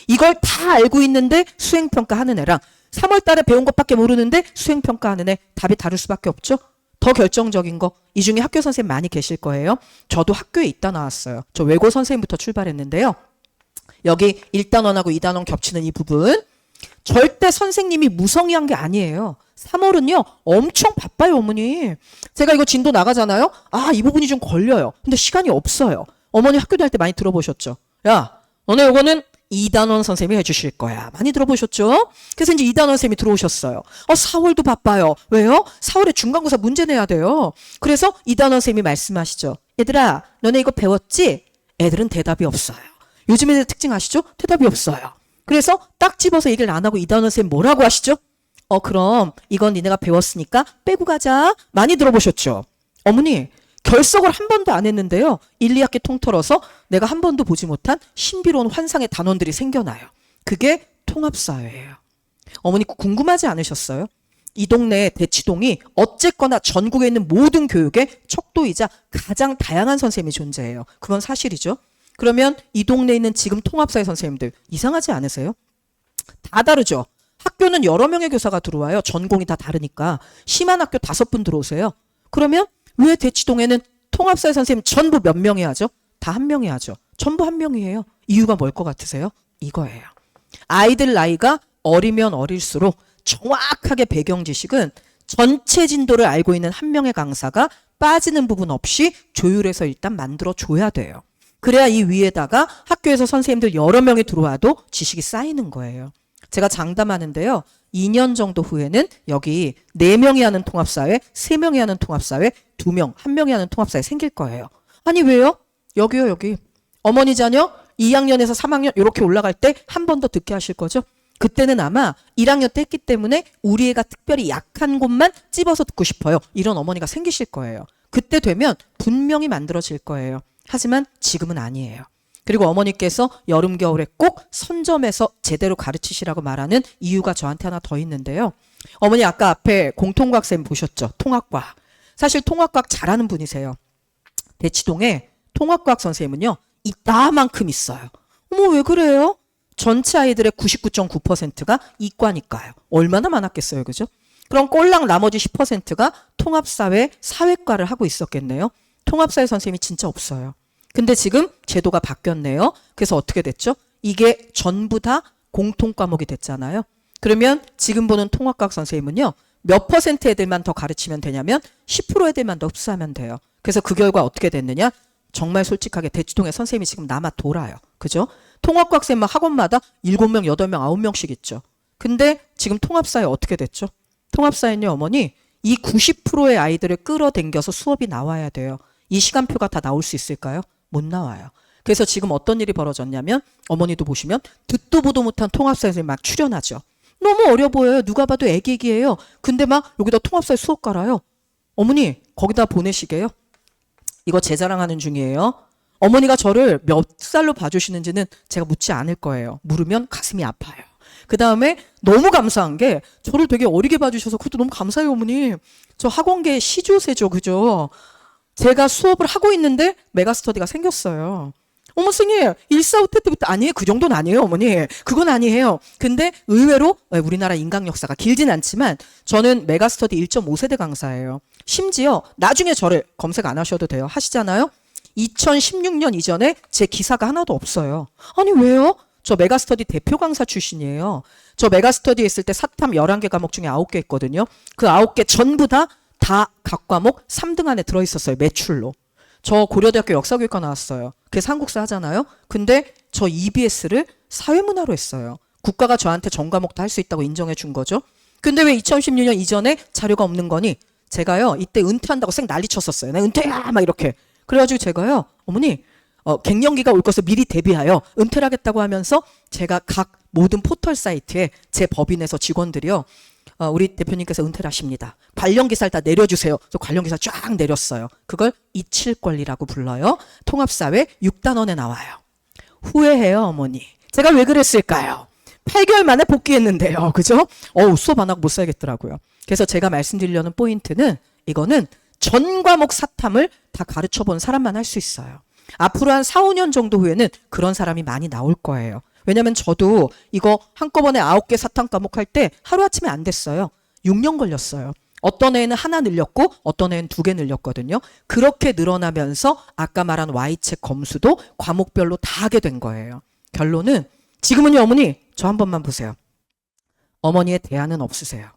이걸 다 알고 있는데 수행평가하는 애랑 3월 달에 배운 것밖에 모르는데 수행평가하는 애 답이 다를 수밖에 없죠. 더 결정적인 거 이 중에 학교 선생님 많이 계실 거예요. 저도 학교에 있다 나왔어요. 저 외고 선생님부터 출발했는데요. 여기 1단원하고 2단원 겹치는 이 부분 절대 선생님이 무성의한 게 아니에요. 3월은요 엄청 바빠요 어머니. 제가 이거 진도 나가잖아요. 이 부분이 좀 걸려요. 근데 시간이 없어요. 어머니 학교 다닐 때 많이 들어보셨죠? 야, 너네 요거는 이단원 선생님이 해주실 거야. 많이 들어보셨죠? 그래서 이제 이단원 선생님이 들어오셨어요. 4월도 바빠요. 왜요? 4월에 중간고사 문제 내야 돼요. 그래서 이단원 선생님이 말씀하시죠. 얘들아, 너네 이거 배웠지? 애들은 대답이 없어요. 요즘 애들 특징 아시죠? 대답이 없어요. 그래서 딱 집어서 얘기를 안 하고 이단원 선생님 뭐라고 하시죠? 그럼 이건 니네가 배웠으니까 빼고 가자. 많이 들어보셨죠? 어머니, 결석을 한 번도 안 했는데요. 1, 2학기 통틀어서 내가 한 번도 보지 못한 신비로운 환상의 단원들이 생겨나요. 그게 통합사회예요. 어머니 궁금하지 않으셨어요? 이 동네 대치동이 어쨌거나 전국에 있는 모든 교육의 척도이자 가장 다양한 선생님이 존재해요. 그건 사실이죠. 그러면 이 동네에 있는 지금 통합사회 선생님들 이상하지 않으세요? 다 다르죠. 학교는 여러 명의 교사가 들어와요. 전공이 다 다르니까. 심한 학교 5분 들어오세요. 그러면 왜 대치동에는 통합사회 선생님 전부 몇 명이 하죠? 다 한 명이 하죠. 전부 한 명이에요. 이유가 뭘 것 같으세요? 이거예요. 아이들 나이가 어리면 어릴수록 정확하게 배경 지식은 전체 진도를 알고 있는 한 명의 강사가 빠지는 부분 없이 조율해서 일단 만들어 줘야 돼요. 그래야 이 위에다가 학교에서 선생님들 여러 명이 들어와도 지식이 쌓이는 거예요. 제가 장담하는데요. 2년 정도 후에는 여기 4명이 하는 통합사회, 3명이 하는 통합사회, 2명, 1명이 하는 통합사회 생길 거예요. 아니 왜요? 여기요 여기. 어머니 자녀 2학년에서 3학년 이렇게 올라갈 때 한 번 더 듣게 하실 거죠? 그때는 아마 1학년 때 했기 때문에 우리 애가 특별히 약한 곳만 찝어서 듣고 싶어요. 이런 어머니가 생기실 거예요. 그때 되면 분명히 만들어질 거예요. 하지만 지금은 아니에요. 그리고 어머니께서 여름 겨울에 꼭 선점해서 제대로 가르치시라고 말하는 이유가 저한테 하나 더 있는데요. 어머니 아까 앞에 공통과학 쌤 보셨죠? 통합과학. 사실 통합과학 잘하는 분이세요. 대치동에 통합과학 선생님은요. 이따만큼 있어요. 어머 왜 그래요? 전체 아이들의 99.9%가 이과니까요. 얼마나 많았겠어요. 그죠? 그럼 꼴랑 나머지 10%가 통합사회 사회과를 하고 있었겠네요. 통합사회 선생님이 진짜 없어요. 근데 지금 제도가 바뀌었네요. 그래서 어떻게 됐죠? 이게 전부 다 공통 과목이 됐잖아요. 그러면 지금 보는 통합과학 선생님은요. 몇 퍼센트 애들만 더 가르치면 되냐면 10% 애들만 더 흡수하면 돼요. 그래서 그 결과 어떻게 됐느냐? 정말 솔직하게 대치동에 선생님이 지금 남아 돌아요. 그죠? 통합과학 쌤 학원마다 7명, 8명, 9명씩 있죠. 근데 지금 통합사회 어떻게 됐죠? 통합사회는요, 어머니, 이 90%의 아이들을 끌어당겨서 수업이 나와야 돼요. 이 시간표가 다 나올 수 있을까요? 못 나와요. 그래서 지금 어떤 일이 벌어졌냐면 어머니도 보시면 듣도 보도 못한 통합사회 선생님 막 출연하죠. 너무 어려 보여요. 누가 봐도 애기애기예요. 근데 막 여기다 통합사회 수업 깔아요. 어머니 거기다 보내시게요? 이거 제 자랑하는 중이에요. 어머니가 저를 몇 살로 봐주시는지는 제가 묻지 않을 거예요. 물으면 가슴이 아파요. 그 다음에 너무 감사한 게 저를 되게 어리게 봐주셔서 그것도 너무 감사해요. 어머니. 저 학원계 시조세죠. 그죠? 제가 수업을 하고 있는데 메가스터디가 생겼어요. 어머 선생님 145태 때부터 아니에요. 그 정도는 아니에요. 어머니. 그건 아니에요. 근데 의외로 우리나라 인강 역사가 길진 않지만 저는 메가스터디 1.5세대 강사예요. 심지어 나중에 저를 검색 안 하셔도 돼요. 하시잖아요. 2016년 이전에 제 기사가 하나도 없어요. 아니 왜요? 저 메가스터디 대표 강사 출신이에요. 저 메가스터디 했을 때 사탐 11개 과목 중에 9개 있거든요. 그 9개 전부 다 각 과목 3등 안에 들어있었어요. 매출로. 저 고려대학교 역사교육과 나왔어요. 그래서 한국사 하잖아요. 근데 저 EBS를 사회문화로 했어요. 국가가 저한테 전 과목도 할 수 있다고 인정해 준 거죠. 근데 왜 2016년 이전에 자료가 없는 거니? 제가요 이때 은퇴한다고 쌩 난리 쳤었어요. 나 은퇴야 막 이렇게. 그래가지고 제가요 어머니 갱년기가 올 것을 미리 대비하여 은퇴를 하겠다고 하면서 제가 각 모든 포털 사이트에 제 법인에서 직원들이요 우리 대표님께서 은퇴를 하십니다. 관련 기사를 다 내려주세요. 저 관련 기사 쫙 내렸어요. 그걸 이칠권리라고 불러요. 통합사회 6단원에 나와요. 후회해요 어머니. 제가 왜 그랬을까요? 8개월 만에 복귀했는데요. 그죠? 수업 안 하고 못 살겠더라고요. 그래서 제가 말씀드리려는 포인트는 이거는 전 과목 사탐을 다 가르쳐 본 사람만 할 수 있어요. 앞으로 한 4, 5년 정도 후에는 그런 사람이 많이 나올 거예요. 왜냐면 저도 이거 한꺼번에 9개 사탐 과목 할 때 하루아침에 안 됐어요. 6년 걸렸어요. 어떤 애는 하나 늘렸고 어떤 애는 2개 늘렸거든요. 그렇게 늘어나면서 아까 말한 Y책 검수도 과목별로 다 하게 된 거예요. 결론은 지금은요 어머니 저 한 번만 보세요. 어머니의 대안은 없으세요.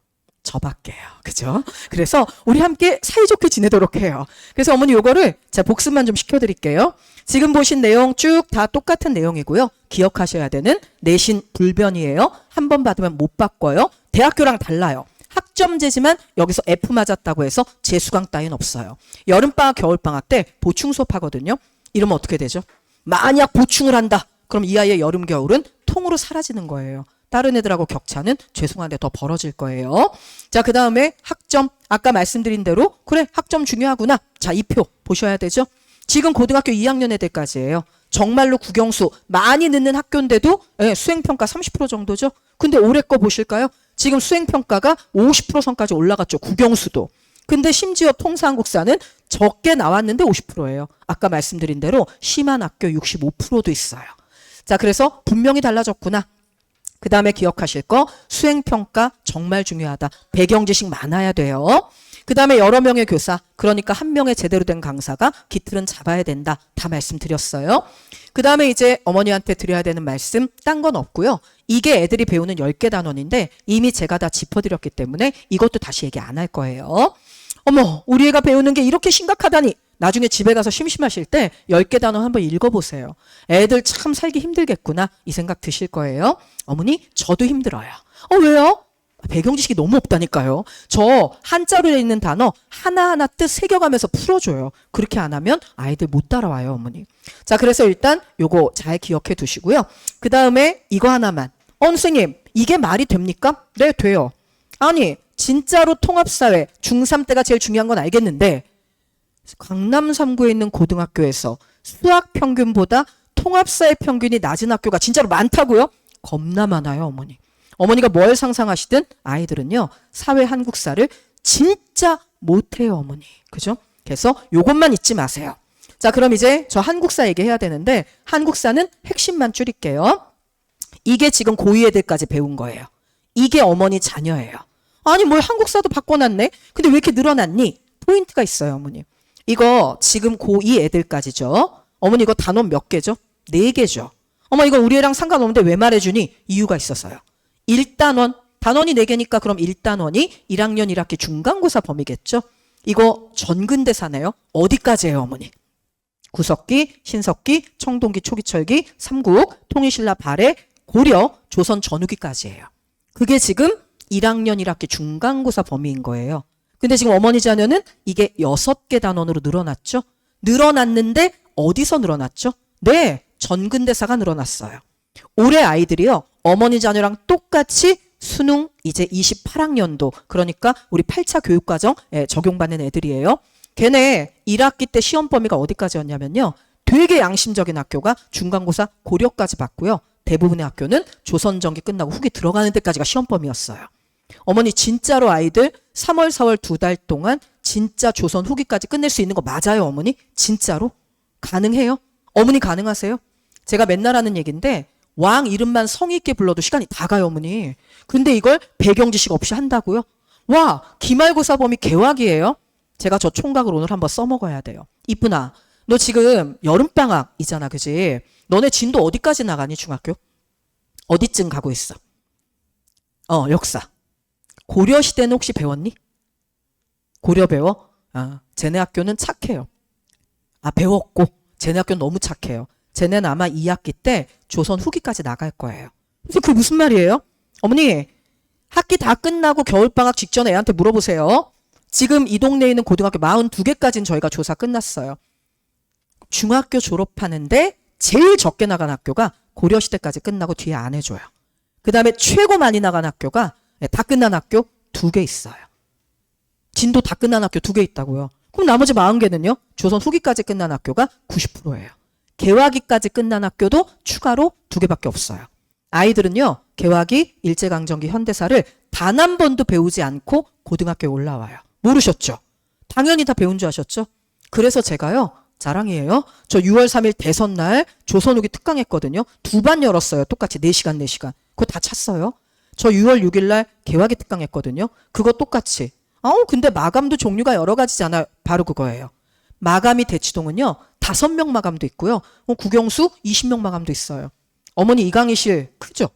저밖에요. 그죠? 그래서 우리 함께 사이좋게 지내도록 해요. 그래서 어머니 요거를 자 복습만 좀 시켜드릴게요. 지금 보신 내용 쭉 다 똑같은 내용이고요. 기억하셔야 되는 내신 불변이에요. 한 번 받으면 못 바꿔요. 대학교랑 달라요. 학점제지만 여기서 F 맞았다고 해서 재수강 따윈 없어요. 여름방학, 겨울방학 때 보충 수업 하거든요. 이러면 어떻게 되죠? 만약 보충을 한다. 그럼 이 아이의 여름, 겨울은 통으로 사라지는 거예요. 다른 애들하고 격차는 죄송한데 더 벌어질 거예요. 자, 그 다음에 학점. 아까 말씀드린 대로 그래 학점 중요하구나. 자, 이 표 보셔야 되죠. 지금 고등학교 2학년 애들까지예요. 정말로 국영수 많이 늦는 학교인데도 수행평가 30% 정도죠. 근데 올해 거 보실까요? 지금 수행평가가 50% 선까지 올라갔죠. 국영수도. 근데 심지어 통사한국사는 적게 나왔는데 50%예요. 아까 말씀드린 대로 심한 학교 65%도 있어요. 자, 그래서 분명히 달라졌구나. 그 다음에 기억하실 거 수행평가 정말 중요하다. 배경지식 많아야 돼요. 그 다음에 여러 명의 교사, 그러니까 한 명의 제대로 된 강사가 깃틀은 잡아야 된다. 다 말씀드렸어요. 그 다음에 이제 어머니한테 드려야 되는 말씀 딴 건 없고요. 이게 애들이 배우는 10개 단원인데 이미 제가 다 짚어드렸기 때문에 이것도 다시 얘기 안 할 거예요. 어머, 우리 애가 배우는 게 이렇게 심각하다니. 나중에 집에 가서 심심하실 때 10개 단원 한번 읽어보세요. 애들 참 살기 힘들겠구나 이 생각 드실 거예요. 어머니 저도 힘들어요. 왜요? 배경 지식이 너무 없다니까요. 저 한자로 돼 있는 단어 하나하나 뜻 새겨가면서 풀어줘요. 그렇게 안 하면 아이들 못 따라와요, 어머니. 자, 그래서 일단 요거 잘 기억해 두시고요. 그 다음에 이거 하나만. 선생님 이게 말이 됩니까? 네, 돼요. 아니 진짜로 통합사회 중3 때가 제일 중요한 건 알겠는데 강남 3구에 있는 고등학교에서 수학 평균보다 통합사회 평균이 낮은 학교가 진짜로 많다고요? 겁나 많아요, 어머니. 어머니가 뭘 상상하시든 아이들은요 사회 한국사를 진짜 못해요, 어머니. 그죠? 그래서 요것만 잊지 마세요. 자, 그럼 이제 저 한국사 얘기해야 되는데 한국사는 핵심만 줄일게요. 이게 지금 고2 애들까지 배운 거예요. 이게 어머니 자녀예요. 아니 뭘 한국사도 바꿔놨네? 근데 왜 이렇게 늘어났니? 포인트가 있어요, 어머니. 이거 지금 고2 애들까지죠. 어머니 이거 단원 몇 개죠? 4개죠. 어머 이거 우리 애랑 상관없는데 왜 말해주니? 이유가 있어서요. 1단원, 단원이 4개니까 그럼 1단원이 1학년 1학기 중간고사 범위겠죠? 이거 전근대사네요. 어디까지예요, 어머니? 구석기, 신석기, 청동기, 초기철기, 삼국, 통일신라 발해, 고려, 조선 전후기까지예요. 그게 지금 1학년 1학기 중간고사 범위인 거예요. 근데 지금 어머니 자녀는 이게 6개 단원으로 늘어났죠? 늘어났는데 어디서 늘어났죠? 네, 전근대사가 늘어났어요. 올해 아이들이요. 어머니 자녀랑 똑같이 수능 이제 28학년도 그러니까 우리 8차 교육과정 적용받는 애들이에요. 걔네 1학기 때 시험 범위가 어디까지였냐면요. 되게 양심적인 학교가 중간고사 고려까지 봤고요. 대부분의 학교는 조선전기 끝나고 후기 들어가는 데까지가 시험 범위였어요. 어머니 진짜로 아이들 3월 4월 2달 동안 진짜 조선 후기까지 끝낼 수 있는 거 맞아요, 어머니? 진짜로? 가능해요? 어머니 가능하세요? 제가 맨날 하는 얘기인데 왕 이름만 성의 있게 불러도 시간이 다 가요, 어머니. 근데 이걸 배경 지식 없이 한다고요? 와, 기말고사 범위 개확이에요. 제가 저 총각을 오늘 한번 써먹어야 돼요. 이쁘나, 너 지금 여름방학이잖아, 그지? 너네 진도 어디까지 나가니, 중학교? 어디쯤 가고 있어? 역사. 고려시대는 혹시 배웠니? 고려 배워? 쟤네 학교는 착해요. 배웠고. 쟤네 학교는 너무 착해요. 쟤네는 아마 2학기 때 조선 후기까지 나갈 거예요. 그래서 그게 무슨 말이에요? 어머니, 학기 다 끝나고 겨울방학 직전에 애한테 물어보세요. 지금 이 동네에 있는 고등학교 42개까지는 저희가 조사 끝났어요. 중학교 졸업하는데 제일 적게 나간 학교가 고려시대까지 끝나고 뒤에 안 해줘요. 그 다음에 최고 많이 나간 학교가 다 끝난 학교 2개 있어요. 진도 다 끝난 학교 2개 있다고요. 그럼 나머지 40개는요? 조선 후기까지 끝난 학교가 90%예요. 개화기까지 끝난 학교도 추가로 2개밖에 없어요. 아이들은요. 개화기, 일제강점기, 현대사를 단 한 번도 배우지 않고 고등학교에 올라와요. 모르셨죠? 당연히 다 배운 줄 아셨죠? 그래서 제가요. 자랑이에요. 저 6월 3일 대선날 조선후기 특강했거든요. 2반 열었어요. 똑같이 4시간 4시간. 그거 다 찼어요. 저 6월 6일날 개화기 특강했거든요. 그거 똑같이. 근데 마감도 종류가 여러 가지잖아요. 바로 그거예요. 마감이 대치동은요. 5명 마감도 있고요. 국영수 20명 마감도 있어요. 어머니 이 강의실 크죠?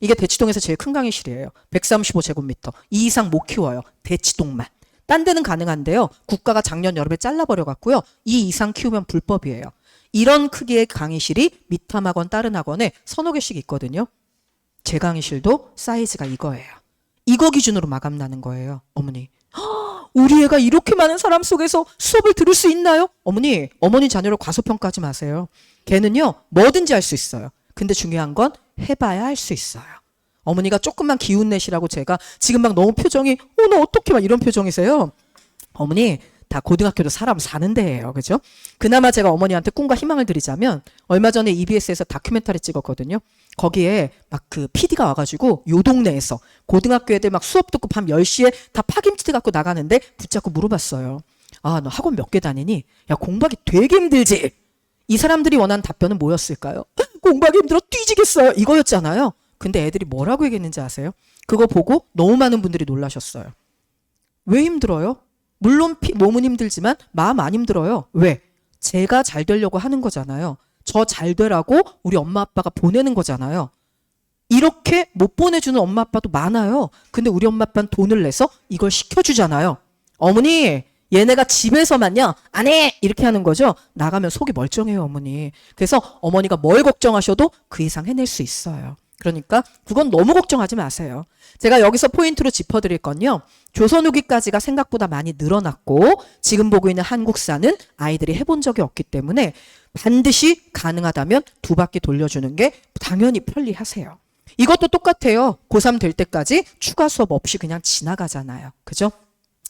이게 대치동에서 제일 큰 강의실이에요. 135제곱미터. 이 이상 못 키워요. 대치동만. 딴 데는 가능한데요. 국가가 작년 여름에 잘라버려갖고요. 이 이상 키우면 불법이에요. 이런 크기의 강의실이 미탐학원 다른 학원에 서너 개씩 있거든요. 제 강의실도 사이즈가 이거예요. 이거 기준으로 마감 나는 거예요. 어머니. 우리 애가 이렇게 많은 사람 속에서 수업을 들을 수 있나요? 어머니 자녀를 과소평가하지 마세요. 걔는요, 뭐든지 할 수 있어요. 근데 중요한 건 해봐야 할 수 있어요. 어머니가 조금만 기운 내시라고 제가 지금 막 너무 표정이, 너 어떻게 막 이런 표정이세요? 어머니, 다 고등학교도 사람 사는 데예요. 그죠? 그나마 제가 어머니한테 꿈과 희망을 드리자면 얼마 전에 EBS에서 다큐멘터리 찍었거든요. 거기에 막 그 PD가 와가지고 요 동네에서 고등학교 애들 막 수업 듣고 밤 10시에 다 파김치 갖고 나가는데 붙잡고 물어봤어요. 아, 너 학원 몇 개 다니니? 야, 공부하기 되게 힘들지? 이 사람들이 원하는 답변은 뭐였을까요? 공부하기 힘들어 뒤지겠어요. 이거였잖아요. 근데 애들이 뭐라고 얘기했는지 아세요? 그거 보고 너무 많은 분들이 놀라셨어요. 왜 힘들어요? 물론 몸은 힘들지만 마음 안 힘들어요. 왜? 제가 잘 되려고 하는 거잖아요. 저 잘 되라고 우리 엄마 아빠가 보내는 거잖아요. 이렇게 못 보내주는 엄마 아빠도 많아요. 근데 우리 엄마 아빠는 돈을 내서 이걸 시켜주잖아요. 어머니, 얘네가 집에서만요 안 해! 이렇게 하는 거죠. 나가면 속이 멀쩡해요, 어머니. 그래서 어머니가 뭘 걱정하셔도 그 이상 해낼 수 있어요. 그러니까 그건 너무 걱정하지 마세요. 제가 여기서 포인트로 짚어드릴 건요. 조선 후기까지가 생각보다 많이 늘어났고 지금 보고 있는 한국사는 아이들이 해본 적이 없기 때문에 반드시 가능하다면 2바퀴 돌려주는 게 당연히 편리하세요. 이것도 똑같아요. 고3 될 때까지 추가 수업 없이 그냥 지나가잖아요. 그죠?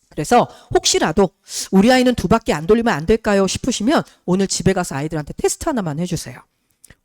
그래서 혹시라도 우리 아이는 2바퀴 안 돌리면 안 될까요? 싶으시면 오늘 집에 가서 아이들한테 테스트 하나만 해주세요.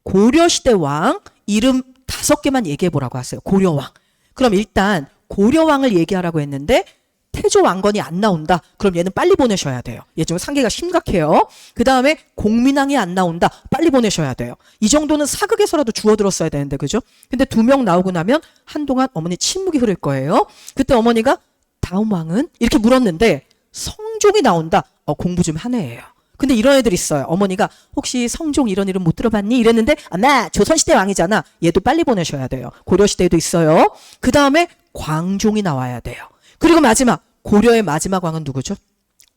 고려시대 왕 이름 5개만 얘기해보라고 하세요. 고려왕. 그럼 일단 고려왕을 얘기하라고 했는데 태조 왕건이 안 나온다. 그럼 얘는 빨리 보내셔야 돼요. 얘 좀 상계가 심각해요. 그 다음에 공민왕이 안 나온다. 빨리 보내셔야 돼요. 이 정도는 사극에서라도 주워들었어야 되는데 그죠? 근데 2명 나오고 나면 한동안 어머니 침묵이 흐를 거예요. 그때 어머니가 다음 왕은? 이렇게 물었는데 성종이 나온다. 공부 좀 하네 예요. 근데 이런 애들 있어요. 어머니가 혹시 성종 이런 이름 못 들어봤니? 이랬는데 아마 조선시대 왕이잖아. 얘도 빨리 보내셔야 돼요. 고려시대에도 있어요. 그 다음에 광종이 나와야 돼요. 그리고 마지막 고려의 마지막 왕은 누구죠?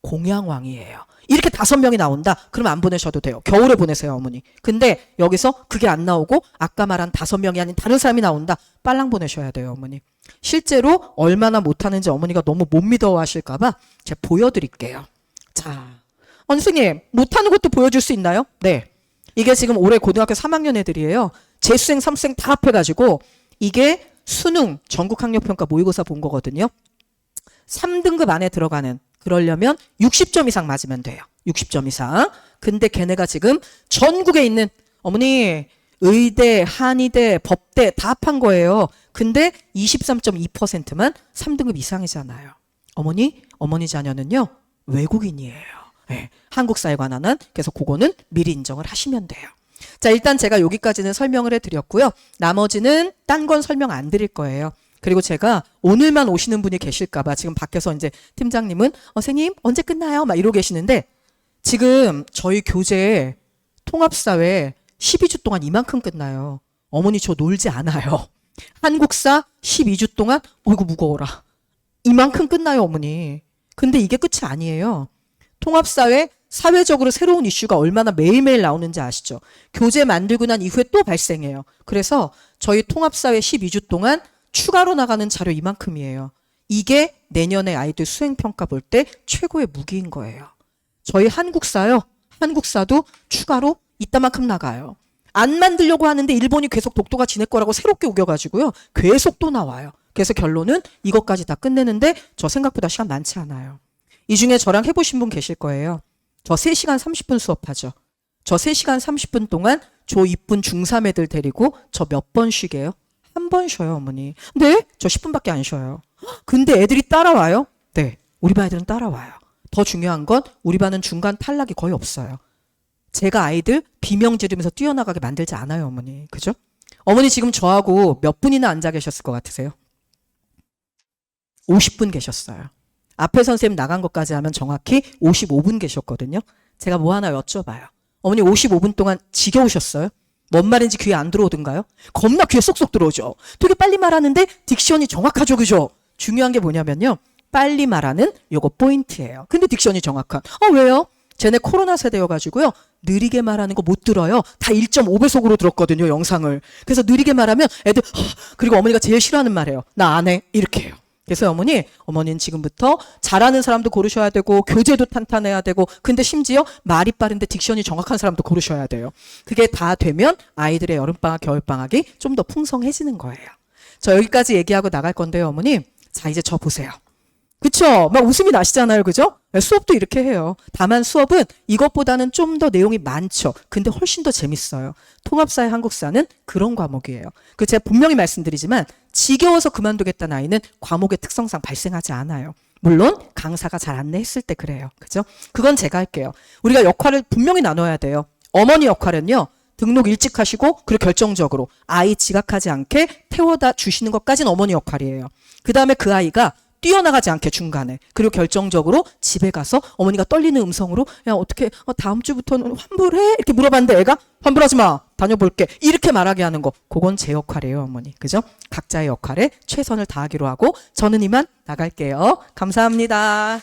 공양왕이에요. 이렇게 5명이 나온다. 그럼 안 보내셔도 돼요. 겨울에 보내세요, 어머니. 근데 여기서 그게 안 나오고 아까 말한 5명이 아닌 다른 사람이 나온다. 빨랑 보내셔야 돼요, 어머니. 실제로 얼마나 못하는지 어머니가 너무 못 믿어 하실까 봐 제가 보여드릴게요. 자, 선생님 못하는 것도 보여줄 수 있나요? 네. 이게 지금 올해 고등학교 3학년 애들이에요. 재수생, 삼수생 다 합해가지고 이게 수능 전국학력평가 모의고사 본 거거든요. 3등급 안에 들어가는 그러려면 60점 이상 맞으면 돼요. 60점 이상. 근데 걔네가 지금 전국에 있는 어머니 의대, 한의대, 법대 다 합한 거예요. 근데 23.2%만 3등급 이상이잖아요. 어머니 자녀는요 외국인이에요. 네, 한국사에 관한 한. 그래서 그거는 미리 인정을 하시면 돼요. 자, 일단 제가 여기까지는 설명을 해드렸고요. 나머지는 딴 건 설명 안 드릴 거예요. 그리고 제가 오늘만 오시는 분이 계실까봐 지금 밖에서 이제 팀장님은 선생님 언제 끝나요? 막 이러고 계시는데 지금 저희 교재 통합사회 12주 동안 이만큼 끝나요. 어머니 저 놀지 않아요. 한국사 12주 동안 이거 무거워라. 이만큼 끝나요, 어머니. 근데 이게 끝이 아니에요. 통합사회 사회적으로 새로운 이슈가 얼마나 매일매일 나오는지 아시죠? 교재 만들고 난 이후에 또 발생해요. 그래서 저희 통합사회 12주 동안 추가로 나가는 자료 이만큼이에요. 이게 내년에 아이들 수행평가 볼 때 최고의 무기인 거예요. 저희 한국사도 추가로 이따만큼 나가요. 안 만들려고 하는데 일본이 계속 독도가 지낼 거라고 새롭게 우겨가지고요. 계속 또 나와요. 그래서 결론은 이것까지 다 끝내는데 저 생각보다 시간 많지 않아요. 이 중에 저랑 해보신 분 계실 거예요. 저 3시간 30분 수업하죠. 저 3시간 30분 동안 저 이쁜 중3 애들 데리고 저 몇 번 쉬게요? 한 번 쉬어요, 어머니. 네? 저 10분밖에 안 쉬어요. 근데 애들이 따라와요? 네. 우리 반 애들은 따라와요. 더 중요한 건 우리 반은 중간 탈락이 거의 없어요. 제가 아이들 비명 지르면서 뛰어나가게 만들지 않아요, 어머니. 그죠? 어머니 지금 저하고 몇 분이나 앉아 계셨을 것 같으세요? 50분 계셨어요. 앞에 선생님 나간 것까지 하면 정확히 55분 계셨거든요. 제가 뭐 하나 여쭤봐요. 어머니 55분 동안 지겨우셨어요? 뭔 말인지 귀에 안 들어오던가요? 겁나 귀에 쏙쏙 들어오죠. 되게 빨리 말하는데 딕션이 정확하죠, 그죠? 중요한 게 뭐냐면요. 빨리 말하는 요거 포인트예요. 근데 딕션이 정확한. 왜요? 쟤네 코로나 세대여가지고요. 느리게 말하는 거 못 들어요. 다 1.5배속으로 들었거든요, 영상을. 그래서 느리게 말하면 애들 그리고 어머니가 제일 싫어하는 말이에요. 나 안 해. 이렇게 해요. 그래서 어머니는 지금부터 잘하는 사람도 고르셔야 되고 교재도 탄탄해야 되고 근데 심지어 말이 빠른데 딕션이 정확한 사람도 고르셔야 돼요. 그게 다 되면 아이들의 여름방학, 겨울방학이 좀 더 풍성해지는 거예요. 저 여기까지 얘기하고 나갈 건데요, 어머니. 자, 이제 저 보세요. 그쵸? 막 웃음이 나시잖아요. 그죠? 수업도 이렇게 해요. 다만 수업은 이것보다는 좀 더 내용이 많죠. 근데 훨씬 더 재밌어요. 통합사회 한국사는 그런 과목이에요. 제가 분명히 말씀드리지만 지겨워서 그만두겠다는 아이는 과목의 특성상 발생하지 않아요. 물론 강사가 잘 안내했을 때 그래요. 그죠? 그건 제가 할게요. 우리가 역할을 분명히 나눠야 돼요. 어머니 역할은요. 등록 일찍 하시고 그리고 결정적으로 아이 지각하지 않게 태워다 주시는 것까지는 어머니 역할이에요. 그 다음에 그 아이가 뛰어나가지 않게 중간에 그리고 결정적으로 집에 가서 어머니가 떨리는 음성으로 야 어떻게 다음 주부터는 환불해? 이렇게 물어봤는데 애가 환불하지 마 다녀볼게 이렇게 말하게 하는 거 그건 제 역할이에요 어머니. 그죠? 각자의 역할에 최선을 다하기로 하고 저는 이만 나갈게요. 감사합니다.